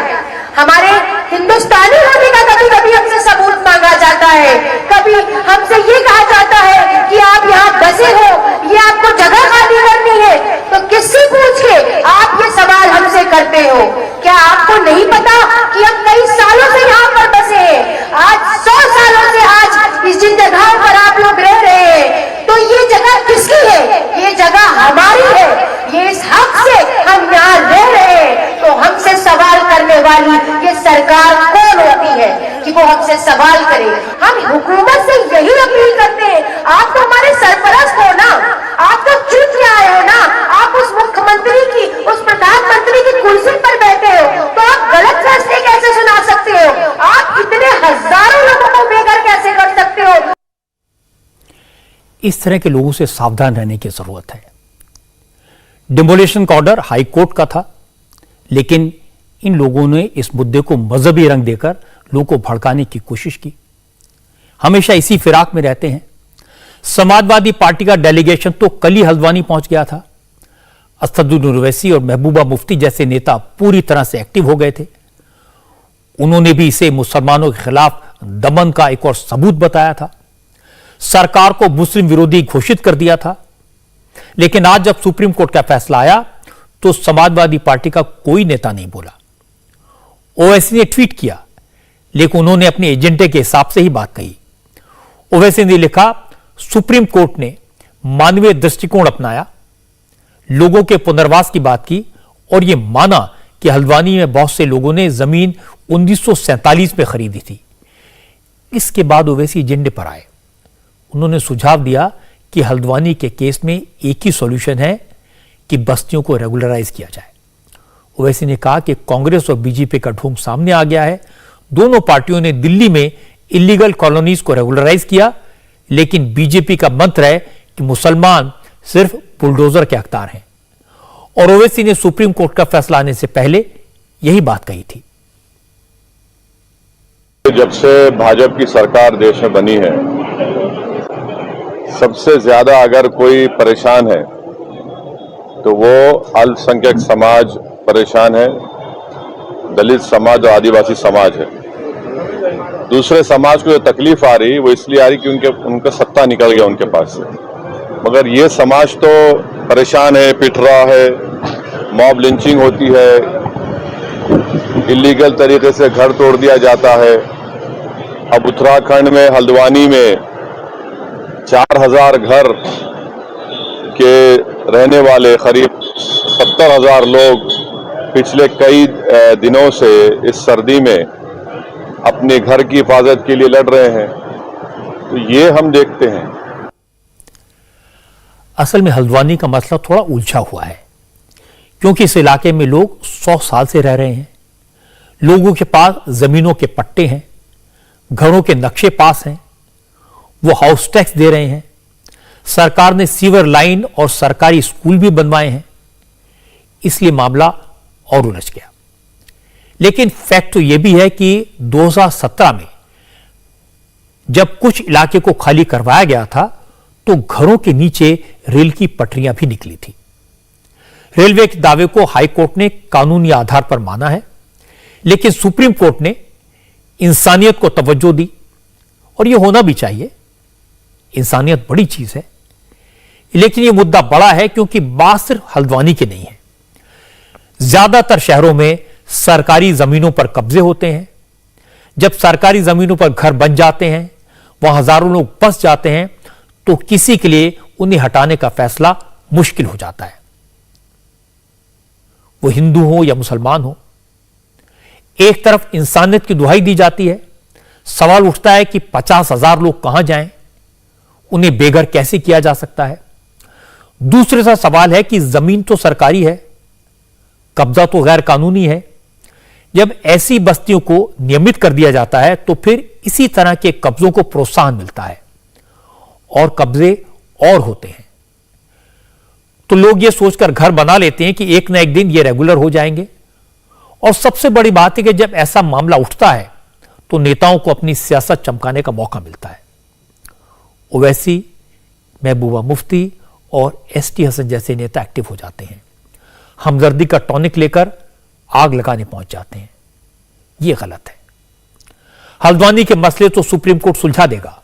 हमारे हिंदुस्तानी होने का कभी कभी हमसे सबूत मांगा जाता है, कभी हमसे ये कहा जाता है कि आप यहाँ बसे हो, ये आपको जगह खाली करनी है, तो किससे पूछ के आप ये सवाल हमसे करते हो? क्या आपको नहीं पता कि हम कई सालों से यहाँ पर बसे हैं? आज 100 सालों से आज इस जिन जगहों पर आप लोग रह रहे हैं, तो ये जगह किसकी है? ये जगह हमारी है, ये इस हक से हम यहाँ रह रहे हैं। तो हमसे सवाल करने वाली ये सरकार कौन होती है कि वो हमसे सवाल करे? हम हुकूमत से यही अपील करते हैं, आप तो हमारे सरपरस्त हो ना, आप तो चुन के आए हो ना, आप उस मुख्यमंत्री की, उस प्रधानमंत्री की कुर्सी पर बैठे हो, तो आप गलत फैसले कैसे सुना सकते हो? आप इतने हजारों लोगों को बेघर कैसे कर सकते हो? इस तरह के लोगों से सावधान रहने की जरूरत है। डिमोलिशन का ऑर्डर हाई कोर्ट का था, लेकिन इन लोगों ने इस मुद्दे को मजहबी रंग देकर लोगों को भड़काने की कोशिश की। हमेशा इसी फिराक में रहते हैं। समाजवादी पार्टी का डेलीगेशन तो कल ही हल्द्वानी पहुंच गया था। असदुद्दीन ओवैसी और महबूबा मुफ्ती जैसे नेता पूरी तरह से एक्टिव हो गए थे। उन्होंने भी इसे मुसलमानों के खिलाफ दमन का एक और सबूत बताया था। सरकार को मुस्लिम विरोधी घोषित कर दिया था। लेकिन आज जब सुप्रीम कोर्ट का फैसला आया तो समाजवादी पार्टी का कोई नेता नहीं बोला। ओवैसी ने ट्वीट किया, लेकिन उन्होंने अपने एजेंडे के हिसाब से ही बात कही। ओवैसी ने लिखा, सुप्रीम कोर्ट ने मानवीय दृष्टिकोण अपनाया, लोगों के पुनर्वास की बात की और यह माना कि हल्द्वानी में बहुत से लोगों ने जमीन 1947 में खरीदी थी। इसके बाद ओवैसी एजेंडे पर आए। उन्होंने सुझाव दिया कि हल्द्वानी के केस में एक ही सॉल्यूशन है कि बस्तियों को रेगुलराइज किया जाए। ओवैसी ने कहा कि कांग्रेस और बीजेपी का ढोंग सामने आ गया है। दोनों पार्टियों ने दिल्ली में इलीगल कॉलोनीज को रेगुलराइज किया, लेकिन बीजेपी का मंत्र है कि मुसलमान सिर्फ बुलडोजर के हकदार हैं। और ओवैसी ने सुप्रीम कोर्ट का फैसला आने से पहले यही बात कही थी। जब से भाजपा की सरकार देश में बनी है, सबसे ज्यादा अगर कोई परेशान है तो वो अल्पसंख्यक समाज परेशान है, दलित समाज और आदिवासी समाज है। दूसरे समाज को जो तकलीफ आ रही वो इसलिए आ रही कि उनका सत्ता निकल गया उनके पास से, मगर ये समाज तो परेशान है, पिट रहा है, मॉब लिंचिंग होती है, इलीगल तरीके से घर तोड़ दिया जाता है। अब उत्तराखंड में हल्द्वानी में 4000 घर के रहने वाले करीब 70,000 लोग पिछले कई दिनों से इस सर्दी में अपने घर की हिफाजत के लिए लड़ रहे हैं। तो ये हम देखते हैं। असल में हल्द्वानी का मसला थोड़ा उलझा हुआ है, क्योंकि इस इलाके में लोग 100 साल से रह रहे हैं। लोगों के पास जमीनों के पट्टे हैं, घरों के नक्शे पास हैं, वो हाउस टैक्स दे रहे हैं। सरकार ने सीवर लाइन और सरकारी स्कूल भी बनवाए हैं। इसलिए मामला और उलझ गया। लेकिन फैक्ट तो यह भी है कि 2017 में जब कुछ इलाके को खाली करवाया गया था तो घरों के नीचे रेल की पटरियां भी निकली थी। रेलवे के दावे को हाई कोर्ट ने कानूनी आधार पर माना है, लेकिन सुप्रीम कोर्ट ने इंसानियत को तवज्जो दी, और यह होना भी चाहिए। इंसानियत बड़ी चीज है। लेकिन यह मुद्दा बड़ा है क्योंकि बात सिर्फ हल्द्वानी के नहीं है। ज्यादातर शहरों में सरकारी जमीनों पर कब्जे होते हैं। जब सरकारी जमीनों पर घर बन जाते हैं, वहां हजारों लोग बस जाते हैं, तो किसी के लिए उन्हें हटाने का फैसला मुश्किल हो जाता है, वो हिंदू हो या मुसलमान हो। एक तरफ इंसानियत की दुहाई दी जाती है, सवाल उठता है कि 50,000 लोग कहां जाएं, उन्हें बेघर कैसे किया जा सकता है। दूसरे सा सवाल है कि जमीन तो सरकारी है, कब्जा तो गैर कानूनी है। जब ऐसी बस्तियों को नियमित कर दिया जाता है तो फिर इसी तरह के कब्जों को प्रोत्साहन मिलता है और कब्जे और होते हैं। तो लोग ये सोचकर घर बना लेते हैं कि एक ना एक दिन ये रेगुलर हो जाएंगे। और सबसे बड़ी बात है कि जब ऐसा मामला उठता है तो नेताओं को अपनी सियासत चमकाने का मौका मिलता है। ओवैसी, महबूबा मुफ्ती और एसटी हसन जैसे नेता एक्टिव हो जाते हैं, हमदर्दी का टॉनिक लेकर आग लगाने पहुंच जाते हैं। यह गलत है। हल्द्वानी के मसले तो सुप्रीम कोर्ट सुलझा देगा,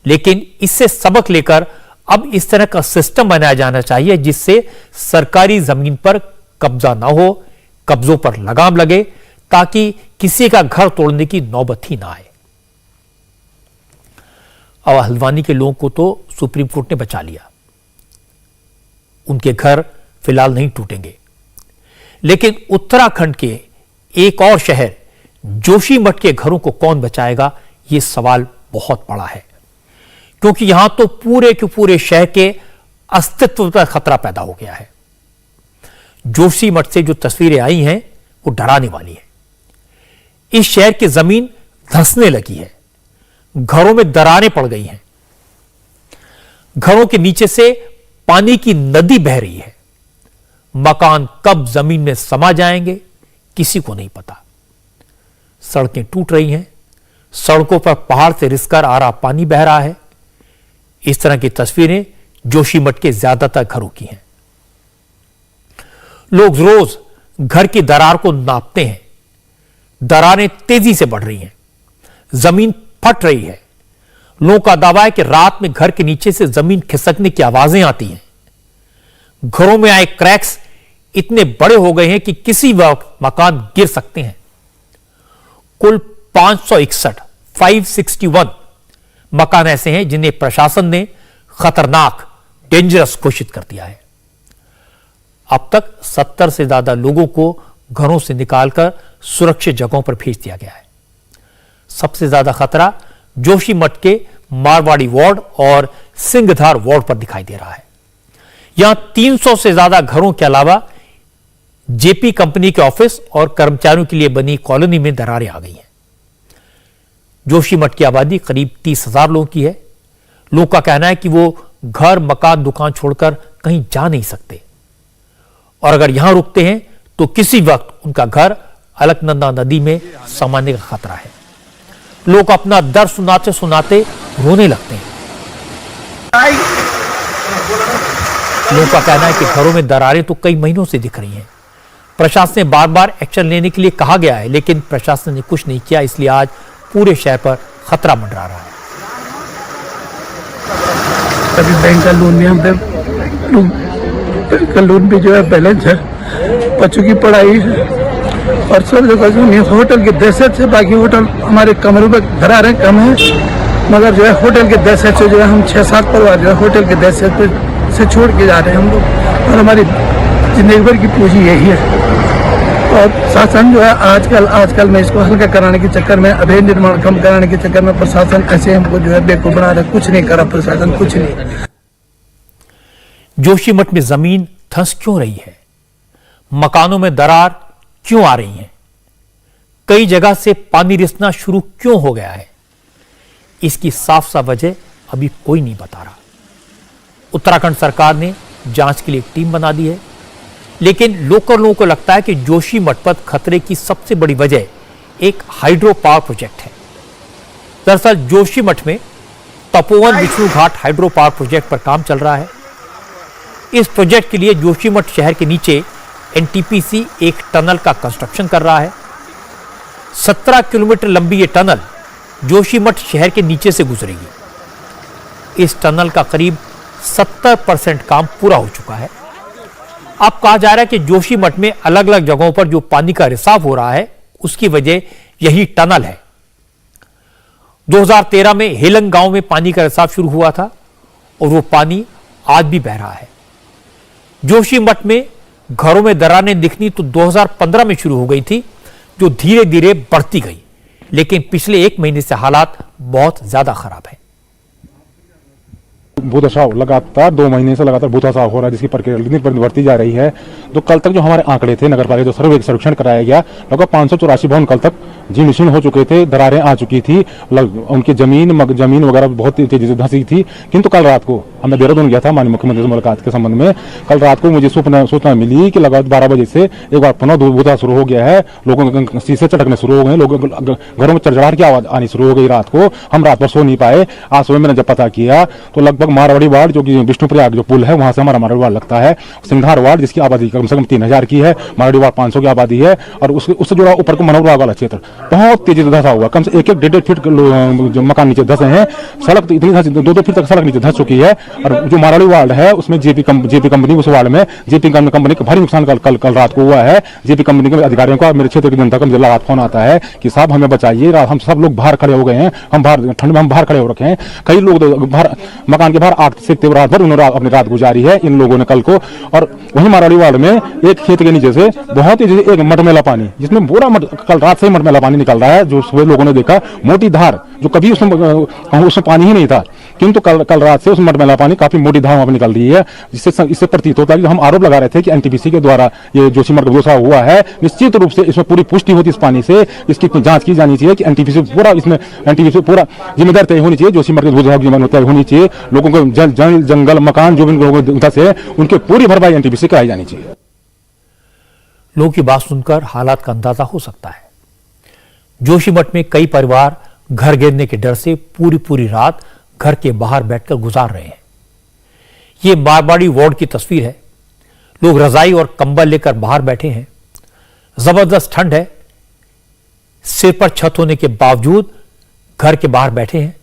लेकिन इससे सबक लेकर अब इस तरह का सिस्टम बनाया जाना चाहिए जिससे सरकारी जमीन पर कब्जा ना हो, कब्जों पर लगाम लगे, ताकि किसी का घर तोड़ने की नौबत ही ना आए। अब हल्द्वानी के लोगों को तो सुप्रीम कोर्ट ने बचा लिया, उनके घर फिलहाल नहीं टूटेंगे। लेकिन उत्तराखंड के एक और शहर जोशीमठ के घरों को कौन बचाएगा, यह सवाल बहुत बड़ा है, क्योंकि यहां तो पूरे के पूरे शहर के अस्तित्व पर खतरा पैदा हो गया है। जोशीमठ से जो तस्वीरें आई हैं वो डराने वाली है। इस शहर की जमीन धंसने लगी है, घरों में दरारें पड़ गई हैं। घरों के नीचे से पानी की नदी बह रही है। मकान कब जमीन में समा जाएंगे किसी को नहीं पता। सड़कें टूट रही हैं, सड़कों पर पहाड़ से रिसकर आ रहा पानी बह रहा है। इस तरह की तस्वीरें जोशीमठ के ज्यादातर घरों की हैं। लोग रोज घर की दरार को नापते हैं। दरारें तेजी से बढ़ रही हैं, जमीन फट रही है। लोगों का दावा है कि रात में घर के नीचे से जमीन खिसकने की आवाजें आती हैं। घरों में आए क्रैक्स इतने बड़े हो गए हैं कि किसी वक्त मकान गिर सकते हैं। कुल 561 मकान ऐसे हैं जिन्हें प्रशासन ने खतरनाक, डेंजरस घोषित कर दिया है। अब तक 70 से ज्यादा लोगों को घरों से निकालकर सुरक्षित जगहों पर भेज दिया गया है। सबसे ज्यादा खतरा जोशीमठ के मारवाड़ी वार्ड और सिंहधार वार्ड पर दिखाई दे रहा है। यहां 300 से ज्यादा घरों के अलावा जेपी कंपनी के ऑफिस और कर्मचारियों के लिए बनी कॉलोनी में दरारें आ गई हैं। जोशीमठ की आबादी करीब 30,000 लोगों की है। लोगों का कहना है कि वो घर, मकान, दुकान छोड़कर कहीं जा नहीं सकते और अगर यहां रुकते हैं तो किसी वक्त उनका घर अलकनंदा नदी में समाने का खतरा है। लोग अपना दर्द सुनाते सुनाते रोने लगते हैं। लोगों का कहना है कि घरों में दरारें तो कई महीनों से दिख रही हैं। प्रशासन ने बार बार एक्शन लेने के लिए कहा गया है, लेकिन प्रशासन ने कुछ नहीं किया। इसलिए आज पूरे शहर पर खतरा मंडरा रहा है। अभी बैंक का लोन भी हम पे लोन भी जो है बैलेंस है, बच्चों की पढ़ाई है और सब जगह होटल की दहशत से। बाकी होटल हमारे कमरों पे दरारें कम है, मगर जो है होटल के दहशत से जो है हम 6-7 परिवार जो है होटल के दहशत से छोड़ के जा रहे हैं हम लोग। और हमारी जिंदगी भर की पूंजी यही है। और शासन जो है आजकल में इसको हल्का कराने के चक्कर में, अवैध निर्माण कम कराने के चक्कर में प्रशासन ऐसे हमको जो है बेवकूफ बना रहा है। कुछ नहीं करा प्रशासन, कुछ नहीं। जोशीमठ में जमीन धंस क्यों रही है? मकानों में दरार क्यों आ रही है? कई जगह से पानी रिसना शुरू क्यों हो गया है? इसकी साफ साफ वजह अभी कोई नहीं बता रहा। उत्तराखंड सरकार ने जांच के लिए एक टीम बना दी है, लेकिन लोकल लोगों को लगता है कि जोशीमठ पर खतरे की सबसे बड़ी वजह एक हाइड्रो पावर प्रोजेक्ट है। दरअसल जोशीमठ में तपोवन विष्णु घाट हाइड्रो पावर प्रोजेक्ट पर काम चल रहा है। इस प्रोजेक्ट के लिए जोशीमठ शहर के नीचे एनटीपीसी एक टनल का कंस्ट्रक्शन कर रहा है। 17 किलोमीटर लंबी ये टनल जोशीमठ शहर के नीचे से गुजरेगी। इस टनल का करीब 70% काम पूरा हो चुका है। अब कहा जा रहा है कि जोशीमठ में अलग अलग जगहों पर जो पानी का रिसाव हो रहा है उसकी वजह यही टनल है। 2013 में हेलंग गांव में पानी का रिसाव शुरू हुआ था और वो पानी आज भी बह रहा है। जोशीमठ में घरों में दरारें दिखनी तो 2015 में शुरू हो गई थी, जो धीरे धीरे बढ़ती गई, लेकिन पिछले 1 महीने से हालात बहुत ज्यादा खराब है। भूदशा लगातार 2 महीने से लगातार भूदशा हो रहा है, जिसकी प्रक्रिया बढ़ती जा रही है। तो कल तक जो हमारे आंकड़े थे नगर पालिका जो सर्वेक्षण कराया गया, लगभग 584 भवन कल तक जीर्ण हो चुके थे, दरारें आ चुकी थी। उनकी जमीन वगैरह बहुत तेजी से धंसी थी। किंतु कल रात को हमने देहरादून गया था माननीय मुख्यमंत्री से मुलाकात के संबंध में। कल रात को मुझे सूचना मिली कि लगभग 12 बजे से एक बार पुनः भूदशा शुरू हो गया है। लोगों के शीशे चटकने शुरू हो गए, लोगों घरों में चरचराहट की आवाज आनी शुरू हो गई। रात को हम रात भर सो नहीं पाए। आज सुबह मैंने जब पता किया तो लगभग मारवाड़ी वार्ड जो कि विष्णुप्रयाग जो पुल है वहां से हमारा मारवाड़ी वार्ड लगता है, सिंघार वार्ड जिसकी आबादी कम से कम 3000 की है, मारवाड़ी वार्ड 500 की आबादी है, और उससे जुड़ा ऊपर को मनोहर वाला क्षेत्र बहुत तेजी से धंसा हुआ। कम से 1-1.5 फीट जो मकान नीचे धंसे हैं। सड़क इतनी 2-2 फीट तक सड़क नीचे धंस चुकी है। और जो मारवाड़ी वार्ड है उसमें जेपी कंपनी, उस वार्ड में जेपी कंपनी का भारी नुकसान कल रात को हुआ है। जेपी कंपनी के अधिकारियों का, मेरे क्षेत्र की जनता का मुझे रात फोन आता है कि साहब हमें बताइए, हम सब लोग बाहर खड़े हो गए हैं, हम बाहर ठंड में हम बाहर खड़े हो रखे हैं। कई लोग बाहर मकान के बाहर आग से रात भर उन्होंने अपनी रात गुजारी है इन लोगों ने कल को। और वहीं मारवाड़ी वार्ड में एक खेत के नीचे से बहुत ही एक मटमेला पानी, जिसमें पूरा कल रात से मटमेला पानी निकल रहा है, जो सुबह लोगों ने देखा। मोटी धार जो कभी उसमें पानी ही नहीं था, किंतु कल रात से उस मटमैला पानी काफी मोटी धार वहां पर निकल रही है, जिससे इससे प्रतीत होता है कि हम आरोप लगा रहे थे कि एनटीपीसी के द्वारा ये जोशीमठ का हुआ है। निश्चित रूप से इसमें पूरी पुष्टि होती इस पानी से, इसकी जांच की जानी चाहिए कि एनटीपीसी पूरा इसमें एनटीपीसी पूरा जिम्मेदार तय होनी चाहिए, जोशीमठ के जिम्मेदार तय होनी चाहिए। लोगों को जंगल मकान जो भी उनका से उनके पूरी भरपाई एनटीपीसी कराई जानी चाहिए। लोगों की बात सुनकर हालात का अंदाजा हो सकता है। जोशीमठ में कई परिवार घर गिरने के डर से पूरी रात घर के बाहर बैठकर गुजार रहे हैं। ये मारवाड़ी वार्ड की तस्वीर है। लोग रजाई और कंबल लेकर बाहर बैठे हैं। जबरदस्त ठंड है, सिर पर छत होने के बावजूद घर के बाहर बैठे हैं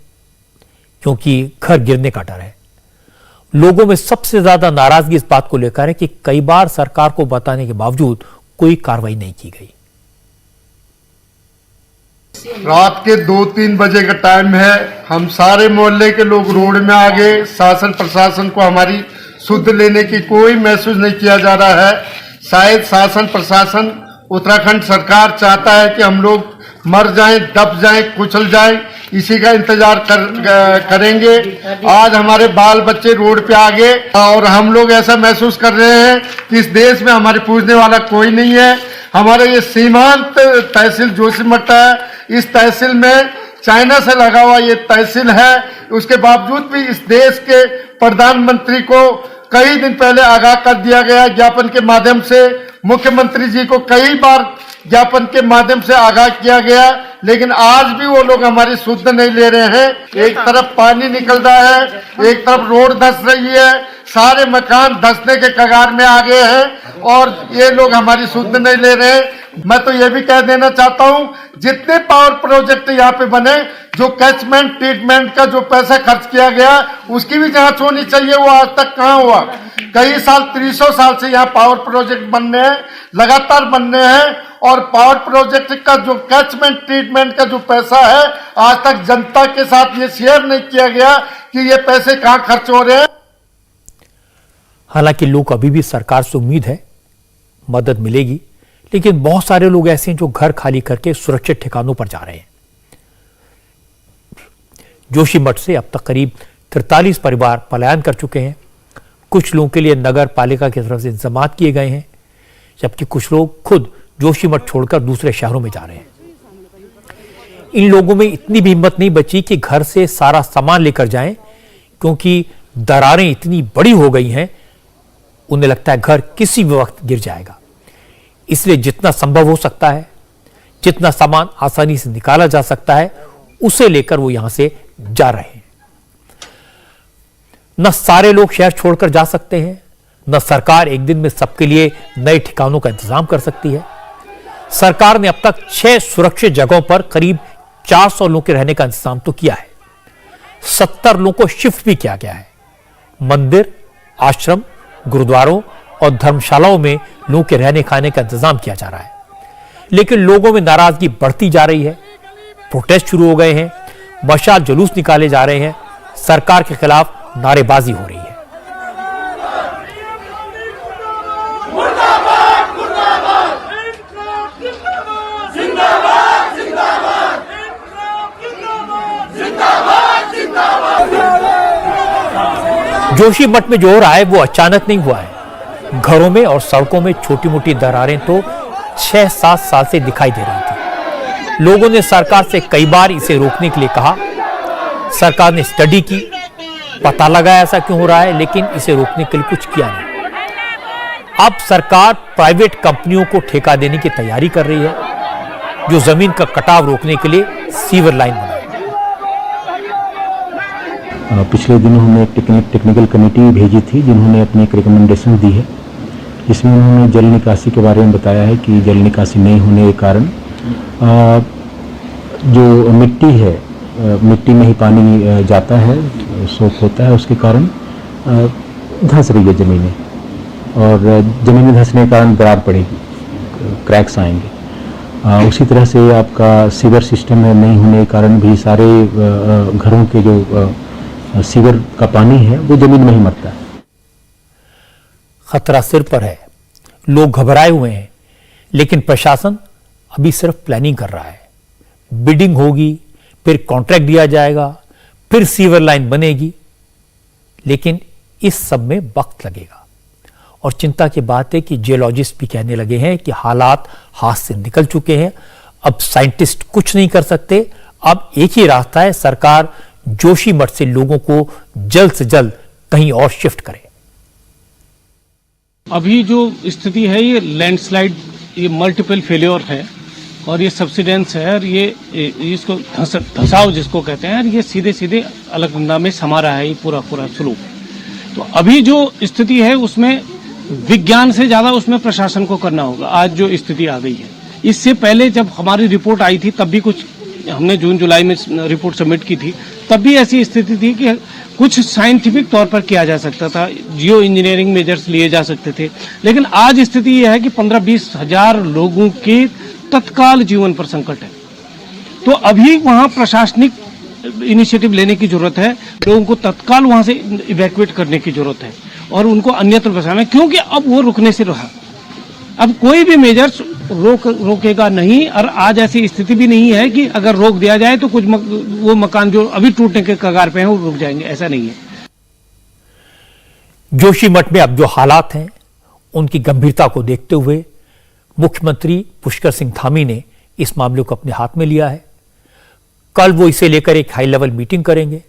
क्योंकि घर गिरने का डर है। लोगों में सबसे ज्यादा नाराजगी इस बात को लेकर है कि कई बार सरकार को बताने के बावजूद कोई कार्रवाई नहीं की गई। रात के 2-3 बजे का टाइम है, हम सारे मोहल्ले के लोग रोड में आ गए। शासन प्रशासन को हमारी सुध लेने की कोई महसूस नहीं किया जा रहा है। शायद शासन प्रशासन उत्तराखंड सरकार चाहता है कि हम लोग मर जाएं, दब जाएं, कुचल जाएं, इसी का इंतजार करेंगे। आज हमारे बाल बच्चे रोड पे आ गए और हम लोग ऐसा महसूस कर रहे हैं कि इस देश में हमारे पूछने वाला कोई नहीं है। हमारे ये सीमांत तहसील जोशीमठ है, इस तहसील में चाइना से लगा हुआ ये तहसील है। उसके बावजूद भी इस देश के प्रधानमंत्री को कई दिन पहले आगाह कर दिया गया ज्ञापन के माध्यम से। मुख्यमंत्री जी को कई बार ज्ञापन के माध्यम से आगाह किया गया, लेकिन आज भी वो लोग हमारी सुध नहीं ले रहे हैं। एक तरफ पानी निकल रहा है, एक तरफ रोड धंस रही है, सारे मकान धंसने के कगार में आ गए हैं और ये लोग हमारी सुध नहीं ले रहे हैं। मैं तो ये भी कह देना चाहता हूँ, जितने पावर प्रोजेक्ट यहाँ पे बने, जो कैचमेंट ट्रीटमेंट का जो पैसा खर्च किया गया उसकी भी जांच होनी चाहिए। वो आज तक कहाँ हुआ? कई साल 300 साल से यहाँ पावर प्रोजेक्ट बनने हैं, लगातार बनने हैं, और पावर प्रोजेक्ट का जो कैचमेंट ट्रीटमेंट का जो पैसा है आज तक जनता के साथ ये शेयर नहीं किया गया कि ये पैसे कहाँ खर्च हो रहे हैं। हालांकि लोग अभी भी सरकार से उम्मीद है मदद मिलेगी, लेकिन बहुत सारे लोग ऐसे हैं जो घर खाली करके सुरक्षित ठिकानों पर जा रहे हैं। जोशीमठ से अब तक करीब 43 परिवार पलायन कर चुके हैं। कुछ लोगों के लिए नगर पालिका की तरफ से इंतजाम किए गए हैं, जबकि कुछ लोग खुद जोशीमठ छोड़कर दूसरे शहरों में जा रहे हैं। इन लोगों में इतनी भी हिम्मत नहीं बची कि घर से सारा सामान लेकर जाएं, क्योंकि दरारें इतनी बड़ी हो गई हैं, उन्हें लगता है घर किसी भी वक्त गिर जाएगा। इसलिए जितना संभव हो सकता है, जितना सामान आसानी से निकाला जा सकता है, उसे लेकर वो यहां से जा रहे हैं। न सारे लोग शहर छोड़कर जा सकते हैं, न सरकार एक दिन में सबके लिए नए ठिकानों का इंतजाम कर सकती है। सरकार ने अब तक 6 सुरक्षित जगहों पर करीब 400 लोगों के रहने का इंतजाम तो किया है। 70 लोगों को शिफ्ट भी किया गया है। मंदिर, आश्रम, गुरुद्वारों और धर्मशालाओं में लोगों के रहने खाने का इंतजाम किया जा रहा है। लेकिन लोगों में नाराजगी बढ़ती जा रही है। प्रोटेस्ट शुरू हो गए हैं, मशाल जुलूस निकाले जा रहे हैं, सरकार के खिलाफ नारेबाजी हो रही है। जोशीमठ में जो हो रहा है वो अचानक नहीं हुआ है। घरों में और सड़कों में छोटी मोटी दरारें तो 6-7 साल से दिखाई दे रही थी। लोगों ने सरकार से कई बार इसे रोकने के लिए कहा। सरकार ने स्टडी की, पता लगाया ऐसा क्यों हो रहा है, लेकिन इसे रोकने के लिए कुछ किया नहीं। अब सरकार प्राइवेट कंपनियों को ठेका देने की तैयारी कर रही है, जो जमीन का कटाव रोकने के लिए सीवर लाइन बनाए। पिछले दिनों हमने एक टेक्निकल कमेटी भेजी थी, जिन्होंने अपनी एक रिकमेंडेशन दी है। इसमें उन्होंने जल निकासी के बारे में बताया है कि जल निकासी नहीं होने के कारण जो मिट्टी है, मिट्टी में ही पानी जाता है, सोख होता है, उसके कारण धंस रही है ज़मीनें, और ज़मीनें धंसने के कारण दरार पड़ेगी, क्रैक्स आएंगे। उसी तरह से आपका सीवर सिस्टम में नहीं होने के कारण भी सारे घरों के जो सीवर का पानी है वो जमीन में ही मरता है। खतरा सिर पर है, लोग घबराए हुए हैं, लेकिन प्रशासन अभी सिर्फ प्लानिंग कर रहा है। बिडिंग होगी, फिर कॉन्ट्रैक्ट दिया जाएगा, फिर सीवर लाइन बनेगी, लेकिन इस सब में वक्त लगेगा। और चिंता की बात है कि जियोलॉजिस्ट भी कहने लगे हैं कि हालात हाथ से निकल चुके हैं, अब साइंटिस्ट कुछ नहीं कर सकते। अब एक ही रास्ता है, सरकार जोशीमठ से लोगों को जल्द से जल्द कहीं और शिफ्ट करे। अभी जो स्थिति है ये लैंडस्लाइड, ये मल्टीपल फेल्योर है और ये सब्सिडेंस है और ये इसको धसाव जिसको कहते हैं, ये सीधे सीधे अलकनंदा में समा रहा है ये पूरा स्लूप। तो अभी जो स्थिति है उसमें विज्ञान से ज्यादा उसमें प्रशासन को करना होगा। आज जो स्थिति आ गई है, इससे पहले जब हमारी रिपोर्ट आई थी तब भी कुछ हमने जून जुलाई में रिपोर्ट सबमिट की थी, तब भी ऐसी स्थिति थी कि कुछ साइंटिफिक तौर पर किया जा सकता था, जियो इंजीनियरिंग मेजर्स लिए जा सकते थे। लेकिन आज स्थिति यह है कि 15-20 हजार लोगों के तत्काल जीवन पर संकट है। तो अभी वहां प्रशासनिक इनिशिएटिव लेने की जरूरत है, लोगों को तत्काल वहां से इवैक्यूएट करने की जरूरत है और उनको अन्यत्र बसाना, क्योंकि अब वो रुकने से रहा। अब कोई भी मेजर्स रोकेगा नहीं, और आज ऐसी स्थिति भी नहीं है कि अगर रोक दिया जाए तो कुछ वो मकान जो अभी टूटने के कगार पे हैं वो रुक जाएंगे, ऐसा नहीं है। जोशीमठ में अब जो हालात हैं उनकी गंभीरता को देखते हुए मुख्यमंत्री पुष्कर सिंह धामी ने इस मामले को अपने हाथ में लिया है। कल वो इसे लेकर एक हाई लेवल मीटिंग करेंगे।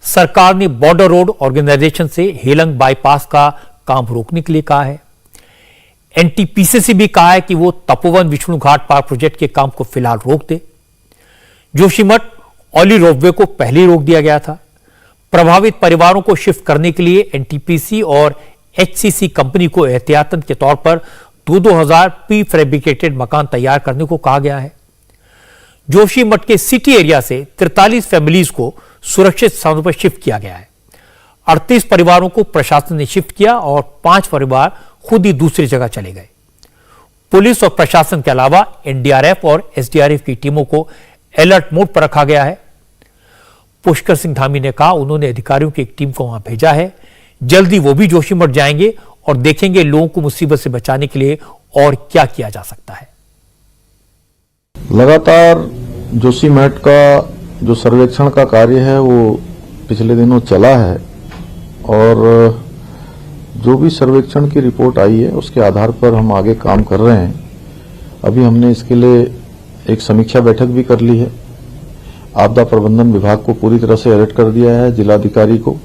सरकार ने बॉर्डर रोड ऑर्गेनाइजेशन से हेलंग बाईपास का काम रोकने के लिए कहा है। एनटीपीसी से भी कहा है कि वो तपोवन विष्णु घाट पार्क प्रोजेक्ट के काम को फिलहाल रोक दे। जोशीमठ औली रोपवे को पहले ही रोक दिया गया था। प्रभावित परिवारों को शिफ्ट करने के लिए एनटीपीसी और एचसीसी कंपनी को एहतियातन के तौर पर 2,000 प्री फैब्रिकेटेड मकान तैयार करने को कहा गया है। जोशीमठ के सिटी एरिया से 43 फैमिलीज को सुरक्षित स्थानों पर शिफ्ट किया गया है। 38 परिवारों को प्रशासन ने शिफ्ट किया और 5 परिवार खुद ही दूसरी जगह चले गए। पुलिस और प्रशासन के अलावा एनडीआरएफ और एसडीआरएफ की टीमों को अलर्ट मोड पर रखा गया है। पुष्कर सिंह धामी ने कहा उन्होंने अधिकारियों की एक टीम को वहां भेजा है। जल्दी वो भी जोशीमठ जाएंगे और देखेंगे लोगों को मुसीबत से बचाने के लिए और क्या किया जा सकता है। लगातार जोशीमठ का जो सर्वेक्षण का कार्य है वो पिछले दिनों चला है और जो भी सर्वेक्षण की रिपोर्ट आई है उसके आधार पर हम आगे काम कर रहे हैं। अभी हमने इसके लिए एक समीक्षा बैठक भी कर ली है। आपदा प्रबंधन विभाग को पूरी तरह से अलर्ट कर दिया है, जिलाधिकारी को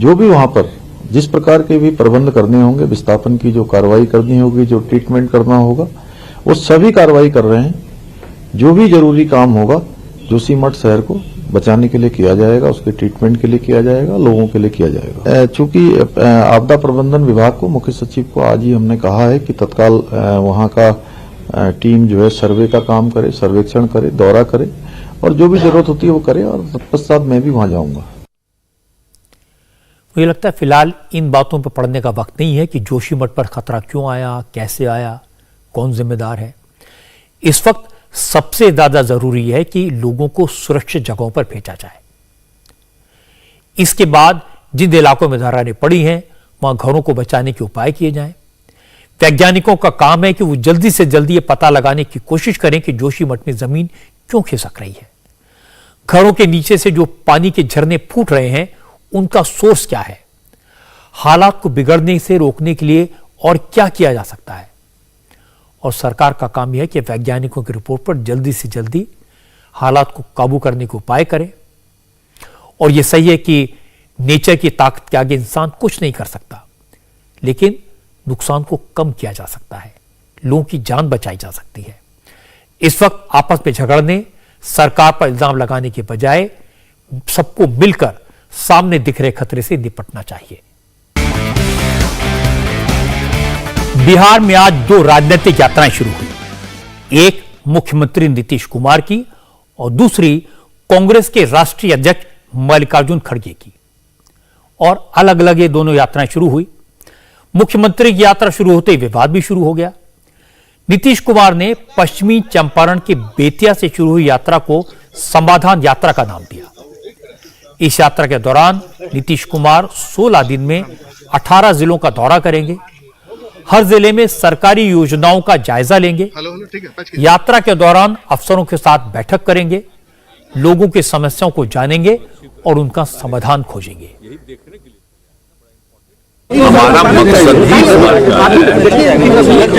जो भी वहां पर जिस प्रकार के भी प्रबंध करने होंगे, विस्थापन की जो कार्रवाई करनी होगी, जो ट्रीटमेंट करना होगा, वो सभी कार्रवाई कर रहे हैं। जो भी जरूरी काम होगा जोशीमठ शहर को बचाने के लिए किया जाएगा, उसके ट्रीटमेंट के लिए किया जाएगा, लोगों के लिए किया जाएगा। चूंकि आपदा प्रबंधन विभाग को मुख्य सचिव को आज ही हमने कहा है कि तत्काल वहां का टीम जो है सर्वे का काम करे, सर्वेक्षण करे, दौरा करे और जो भी जरूरत होती है वो करे और तत्पश्चात मैं भी वहां जाऊंगा। मुझे लगता है फिलहाल इन बातों पर पड़ने का वक्त नहीं है कि जोशीमठ पर खतरा क्यों आया, कैसे आया, कौन जिम्मेदार है। इस वक्त सबसे ज्यादा जरूरी है कि लोगों को सुरक्षित जगहों पर भेजा जाए। इसके बाद जिन इलाकों में दरारें पड़ी हैं वहां घरों को बचाने के उपाय किए जाएं। वैज्ञानिकों का काम है कि वो जल्दी से जल्दी ये पता लगाने की कोशिश करें कि जोशीमठ में जमीन क्यों खिसक रही है, घरों के नीचे से जो पानी के झरने फूट रहे हैं उनका सोर्स क्या है, हालात को बिगड़ने से रोकने के लिए और क्या किया जा सकता है। और सरकार का काम यह है कि वैज्ञानिकों की रिपोर्ट पर जल्दी से जल्दी हालात को काबू करने के उपाय करें। और यह सही है कि नेचर की ताकत के आगे इंसान कुछ नहीं कर सकता, लेकिन नुकसान को कम किया जा सकता है, लोगों की जान बचाई जा सकती है। इस वक्त आपस में झगड़ने, सरकार पर इल्जाम लगाने के बजाय सबको मिलकर सामने दिख रहे खतरे से निपटना चाहिए। बिहार में आज 2 राजनीतिक यात्राएं शुरू हुई, एक मुख्यमंत्री नीतीश कुमार की और दूसरी कांग्रेस के राष्ट्रीय अध्यक्ष मल्लिकार्जुन खड़गे की। और अलग अलग ये दोनों यात्राएं शुरू हुई। मुख्यमंत्री की यात्रा शुरू होते ही विवाद भी शुरू हो गया। नीतीश कुमार ने पश्चिमी चंपारण के बेतिया से शुरू हुई यात्रा को समाधान यात्रा का नाम दिया। इस यात्रा के दौरान नीतीश कुमार 16 दिन में 18 जिलों का दौरा करेंगे। हर जिले में सरकारी योजनाओं का जायजा लेंगे। यात्रा के दौरान अफसरों के साथ बैठक करेंगे, लोगों की समस्याओं को जानेंगे और उनका समाधान खोजेंगे। हमारा मकसद ही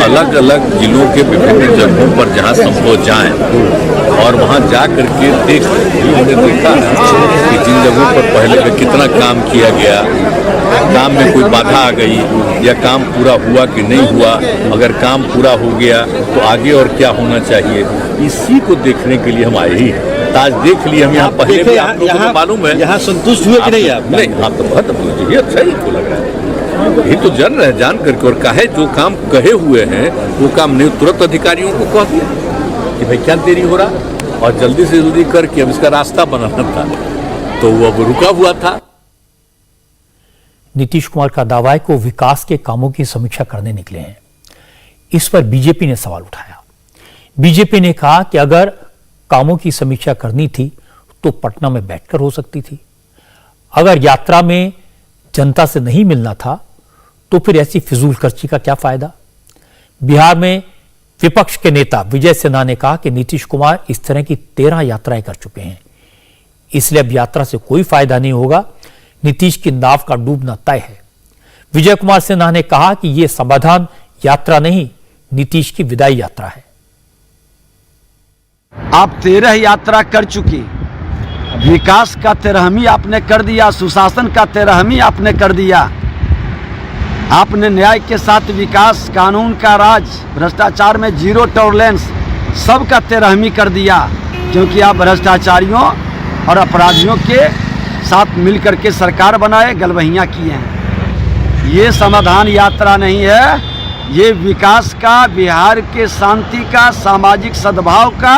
अलग अलग जिलों के विभिन्न जगहों पर जहां संभव जाएं और वहां जा करके देख, हमने देखा कि जिन जगहों पर पहले में कितना काम किया गया, काम में कोई बाधा आ गई या काम पूरा हुआ कि नहीं हुआ, अगर काम पूरा हो गया तो आगे और क्या होना चाहिए, इसी को देखने के लिए हम आए ही हैं। आज देख लिए हम यहाँ पहले भी, आप लोगों को मालूम है यहाँ संतुष्ट हुए कि नहीं आप? नहीं, हाँ तो बहुत ये अच्छा ही को लगा है, ये तो जान करके और कहे जो काम कहे हुए हैं वो काम नहीं, तुरंत अधिकारियों को कह दिया कि भाई क्या देरी हो रहा, और जल्दी से जल्दी करके अब इसका रास्ता बनाना था, तो वो अब रुका हुआ था। नीतीश कुमार का दावा है कि वो विकास के कामों की समीक्षा करने निकले हैं। इस पर बीजेपी ने सवाल उठाया। बीजेपी ने कहा कि अगर कामों की समीक्षा करनी थी तो पटना में बैठकर हो सकती थी, अगर यात्रा में जनता से नहीं मिलना था तो फिर ऐसी फिजूल खर्ची का क्या फायदा। बिहार में विपक्ष के नेता विजय सिन्हा ने कहा कि नीतीश कुमार इस तरह की 13 यात्राएं कर चुके हैं, इसलिए अब यात्रा से कोई फायदा नहीं होगा, नीतीश की नाव का डूबना तय है। विजय कुमार सिन्हा ने कहा कि यह समाधान यात्रा नहीं, नीतीश की विदाई यात्रा है। आप 13 यात्रा कर चुकी, विकास का 13वीं आपने कर दिया, सुशासन का 13वीं आपने कर दिया, आपने न्याय के साथ विकास, कानून का राज, भ्रष्टाचार में जीरो टॉलरेंस, सबका 13वीं कर दिया, क्योंकि आप भ्रष्टाचारियों और अपराधियों के साथ मिलकर के सरकार बनाए, गलबहियाँ किए हैं। ये समाधान यात्रा नहीं है, ये विकास का, बिहार के शांति का, सामाजिक सद्भाव का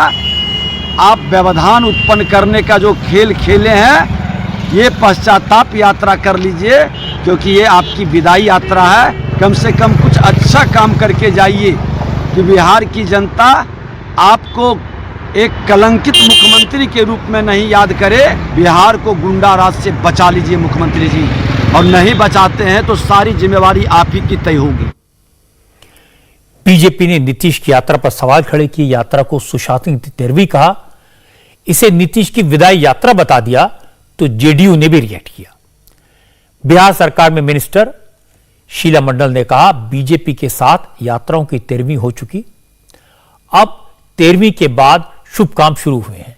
आप व्यवधान उत्पन्न करने का जो खेल खेले हैं, ये पश्चाताप यात्रा कर लीजिए, क्योंकि ये आपकी विदाई यात्रा है। कम से कम कुछ अच्छा काम करके जाइए कि बिहार की जनता आपको एक कलंकित मुख्यमंत्री के रूप में नहीं याद करे। बिहार को गुंडा राज से बचा लीजिए मुख्यमंत्री जी, और नहीं बचाते हैं तो सारी जिम्मेवारी आप ही की तय होगी। बीजेपी ने नीतीश की यात्रा पर सवाल खड़े किए, यात्रा को सुशासन की 13वीं कहा, इसे नीतीश की विदाई यात्रा बता दिया, तो जेडीयू ने भी रिएक्ट किया। बिहार सरकार में मिनिस्टर शीला मंडल ने कहा बीजेपी के साथ यात्राओं की 13वीं हो चुकी, अब 13वीं के बाद शुभ काम शुरू हुए हैं।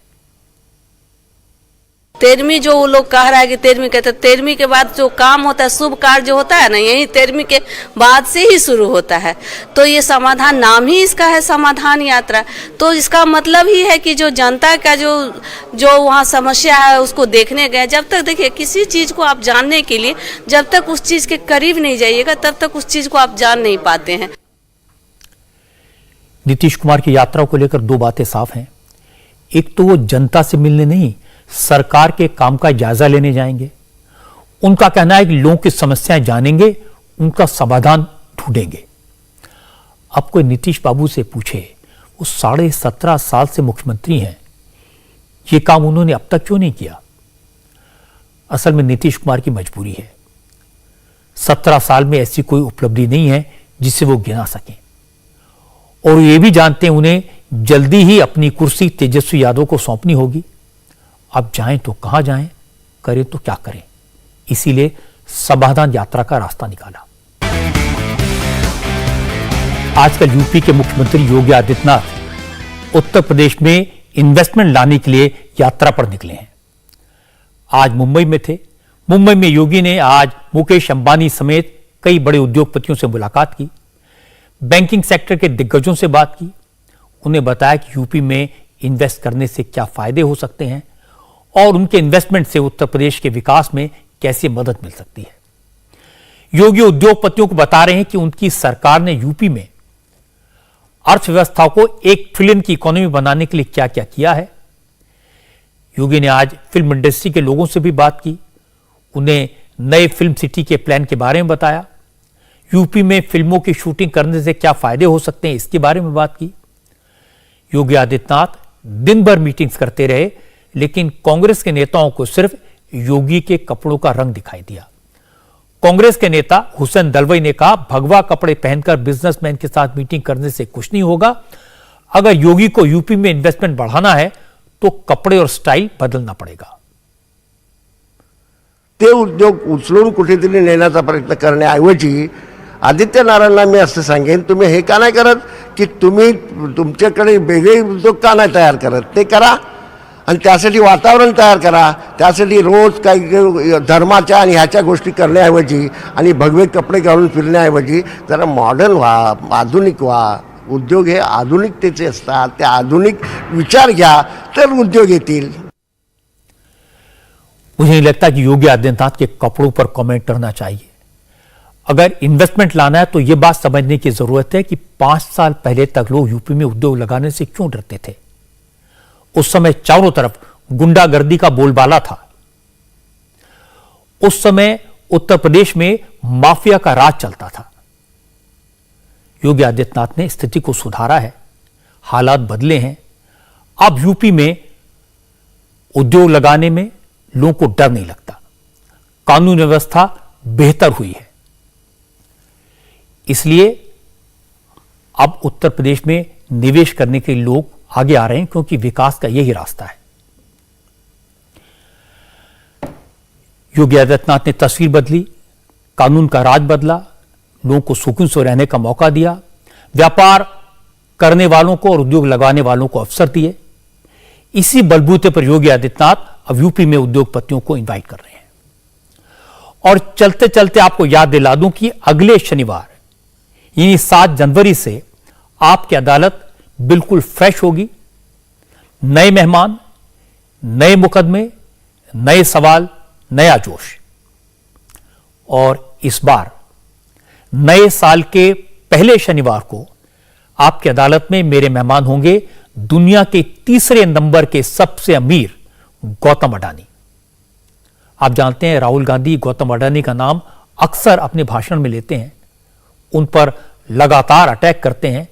13वीं जो वो लोग कह रहा है कि 13वीं कहते, 13वीं के बाद जो काम होता है, शुभ कार्य जो होता है ना, यही 13वीं के बाद से ही शुरू होता है। तो ये समाधान, नाम ही इसका है समाधान यात्रा, तो इसका मतलब ही है कि जो जनता का जो वहाँ समस्या है उसको देखने गए। जब तक देखिए किसी चीज को आप जानने के लिए जब तक उस चीज के करीब नहीं जाइएगा तब तक उस चीज को आप जान नहीं पाते हैं। नीतीश कुमार की यात्रा को लेकर दो बातें साफ हैं। एक तो वो जनता से मिलने नहीं, सरकार के काम का जायजा लेने जाएंगे। उनका कहना है कि लोगों की समस्याएं जानेंगे, उनका समाधान ढूंढेंगे। अब कोई नीतीश बाबू से पूछे, वो 17.5 साल से मुख्यमंत्री हैं, ये काम उन्होंने अब तक क्यों नहीं किया। असल में नीतीश कुमार की मजबूरी है, 17 साल में ऐसी कोई उपलब्धि नहीं है जिसे वो गिना सकें, और ये भी जानते हैं उन्हें जल्दी ही अपनी कुर्सी तेजस्वी यादव को सौंपनी होगी। अब जाएं तो कहां जाएं, करें तो क्या करें, इसीलिए समाधान यात्रा का रास्ता निकाला। आजकल यूपी के मुख्यमंत्री योगी आदित्यनाथ उत्तर प्रदेश में इन्वेस्टमेंट लाने के लिए यात्रा पर निकले हैं। आज मुंबई में थे। मुंबई में योगी ने आज मुकेश अंबानी समेत कई बड़े उद्योगपतियों से मुलाकात की, बैंकिंग सेक्टर के दिग्गजों से बात की, उन्हें बताया कि यूपी में इन्वेस्ट करने से क्या फायदे हो सकते हैं और उनके इन्वेस्टमेंट से उत्तर प्रदेश के विकास में कैसे मदद मिल सकती है। योगी उद्योगपतियों को बता रहे हैं कि उनकी सरकार ने यूपी में अर्थव्यवस्था को 1 ट्रिलियन की इकोनॉमी बनाने के लिए क्या क्या किया है। योगी ने आज फिल्म इंडस्ट्री के लोगों से भी बात की, उन्हें नए फिल्म सिटी के प्लान के बारे में बताया, यूपी में फिल्मों की शूटिंग करने से क्या फायदे हो सकते हैं इसके बारे में बात की। योगी आदित्यनाथ दिन भर मीटिंग्स करते रहे, लेकिन कांग्रेस के नेताओं को सिर्फ योगी के कपड़ों का रंग दिखाई दिया। कांग्रेस के नेता हुसैन दलवाई ने कहा भगवा कपड़े पहनकर बिजनेसमैन के साथ मीटिंग करने से कुछ नहीं होगा, अगर योगी को यूपी में इन्वेस्टमेंट बढ़ाना है तो कपड़े और स्टाइल बदलना पड़ेगा। ते उद्योग उचलून कुठेतरी नेण्याचा प्रयत्न करण्याऐवजी आदित्य नारायणला मी असं सांगेन, तुम्ही हे का नाही करत की तुम्ही तुमच्याकडे वेगळे उद्योग का नाही तयार करत, ते करा आणि त्यासाठी वातावरण तयार करा. त्यासाठी रोज काही धर्माच्या आणि ह्याच्या गोष्टी करण्याऐवजी आणि भगवे कपडे घालून फिरण्याऐवजी जरा मॉडर्न व्हा, आधुनिक व्हा. उद्योग हे आधुनिकतेचे असतात, ते आधुनिक विचार घ्या तर उद्योग येतील. मुझे नहीं लगता कि योगी आदित्यनाथ के कपड़ों पर कमेंट करना चाहिए. अगर इन्वेस्टमेंट लाना है तो यह बात समझने की जरूरत है कि 5 साल पहले तक लोग यूपी में उद्योग लगाने से क्यों डरते थे. उस समय चारों तरफ गुंडागर्दी का बोलबाला था. उस समय उत्तर प्रदेश में माफिया का राज चलता था. योगी आदित्यनाथ ने स्थिति को सुधारा है, हालात बदले हैं. अब यूपी में उद्योग लगाने में लोगों को डर नहीं लगता. कानून व्यवस्था बेहतर हुई है. इसलिए अब उत्तर प्रदेश में निवेश करने के लोग आगे आ रहे हैं, क्योंकि विकास का यही रास्ता है. योगी आदित्यनाथ ने तस्वीर बदली, कानून का राज बदला, लोगों को सुकून से रहने का मौका दिया, व्यापार करने वालों को और उद्योग लगाने वालों को अवसर दिए. इसी बलबूते पर योगी आदित्यनाथ अब यूपी में उद्योगपतियों को इनवाइट कर रहे हैं. और चलते चलते आपको याद दिला दूं कि अगले शनिवार यानी 7 जनवरी से आपकी अदालत बिल्कुल फ्रेश होगी. नए मेहमान, नए मुकदमे, नए सवाल, नया जोश. और इस बार नए साल के पहले शनिवार को आपकी अदालत में मेरे मेहमान होंगे दुनिया के तीसरे नंबर के सबसे अमीर गौतम अडानी. आप जानते हैं राहुल गांधी गौतम अडानी का नाम अक्सर अपने भाषण में लेते हैं, उन पर लगातार अटैक करते हैं,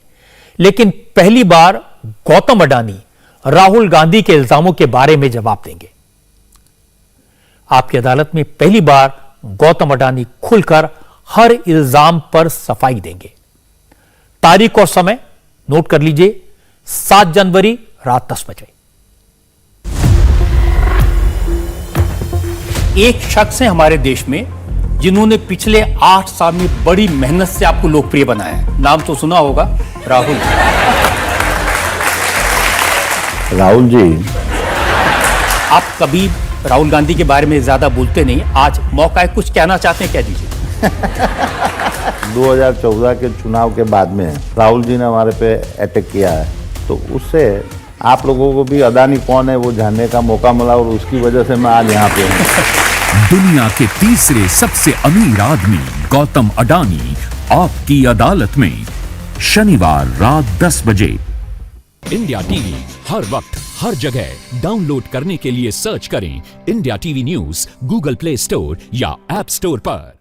लेकिन पहली बार गौतम अडानी राहुल गांधी के इल्जामों के बारे में जवाब देंगे. आपकी अदालत में पहली बार गौतम अडानी खुलकर हर इल्जाम पर सफाई देंगे. तारीख और समय नोट कर लीजिए, 7 जनवरी रात 10 बजे. एक शख्स है हमारे देश में जिन्होंने पिछले 8 साल में बड़ी मेहनत से आपको लोकप्रिय बनाया है. नाम तो सुना होगा, राहुल. राहुल जी, आप कभी राहुल गांधी के बारे में ज्यादा बोलते नहीं, आज मौका है, कुछ कहना चाहते हैं, कह दीजिए. 2014 के चुनाव के बाद में राहुल जी ने हमारे पे अटैक किया है, तो उससे आप लोगों को भी अडानी कौन है वो जानने का मौका मिला और उसकी वजह से मैं आज यहाँ पे हूँ. दुनिया के तीसरे सबसे अमीर आदमी गौतम अडानी आपकी अदालत में शनिवार रात 10 बजे. इंडिया टीवी हर वक्त हर जगह डाउनलोड करने के लिए सर्च करें India TV news Google play store या ऐप स्टोर पर.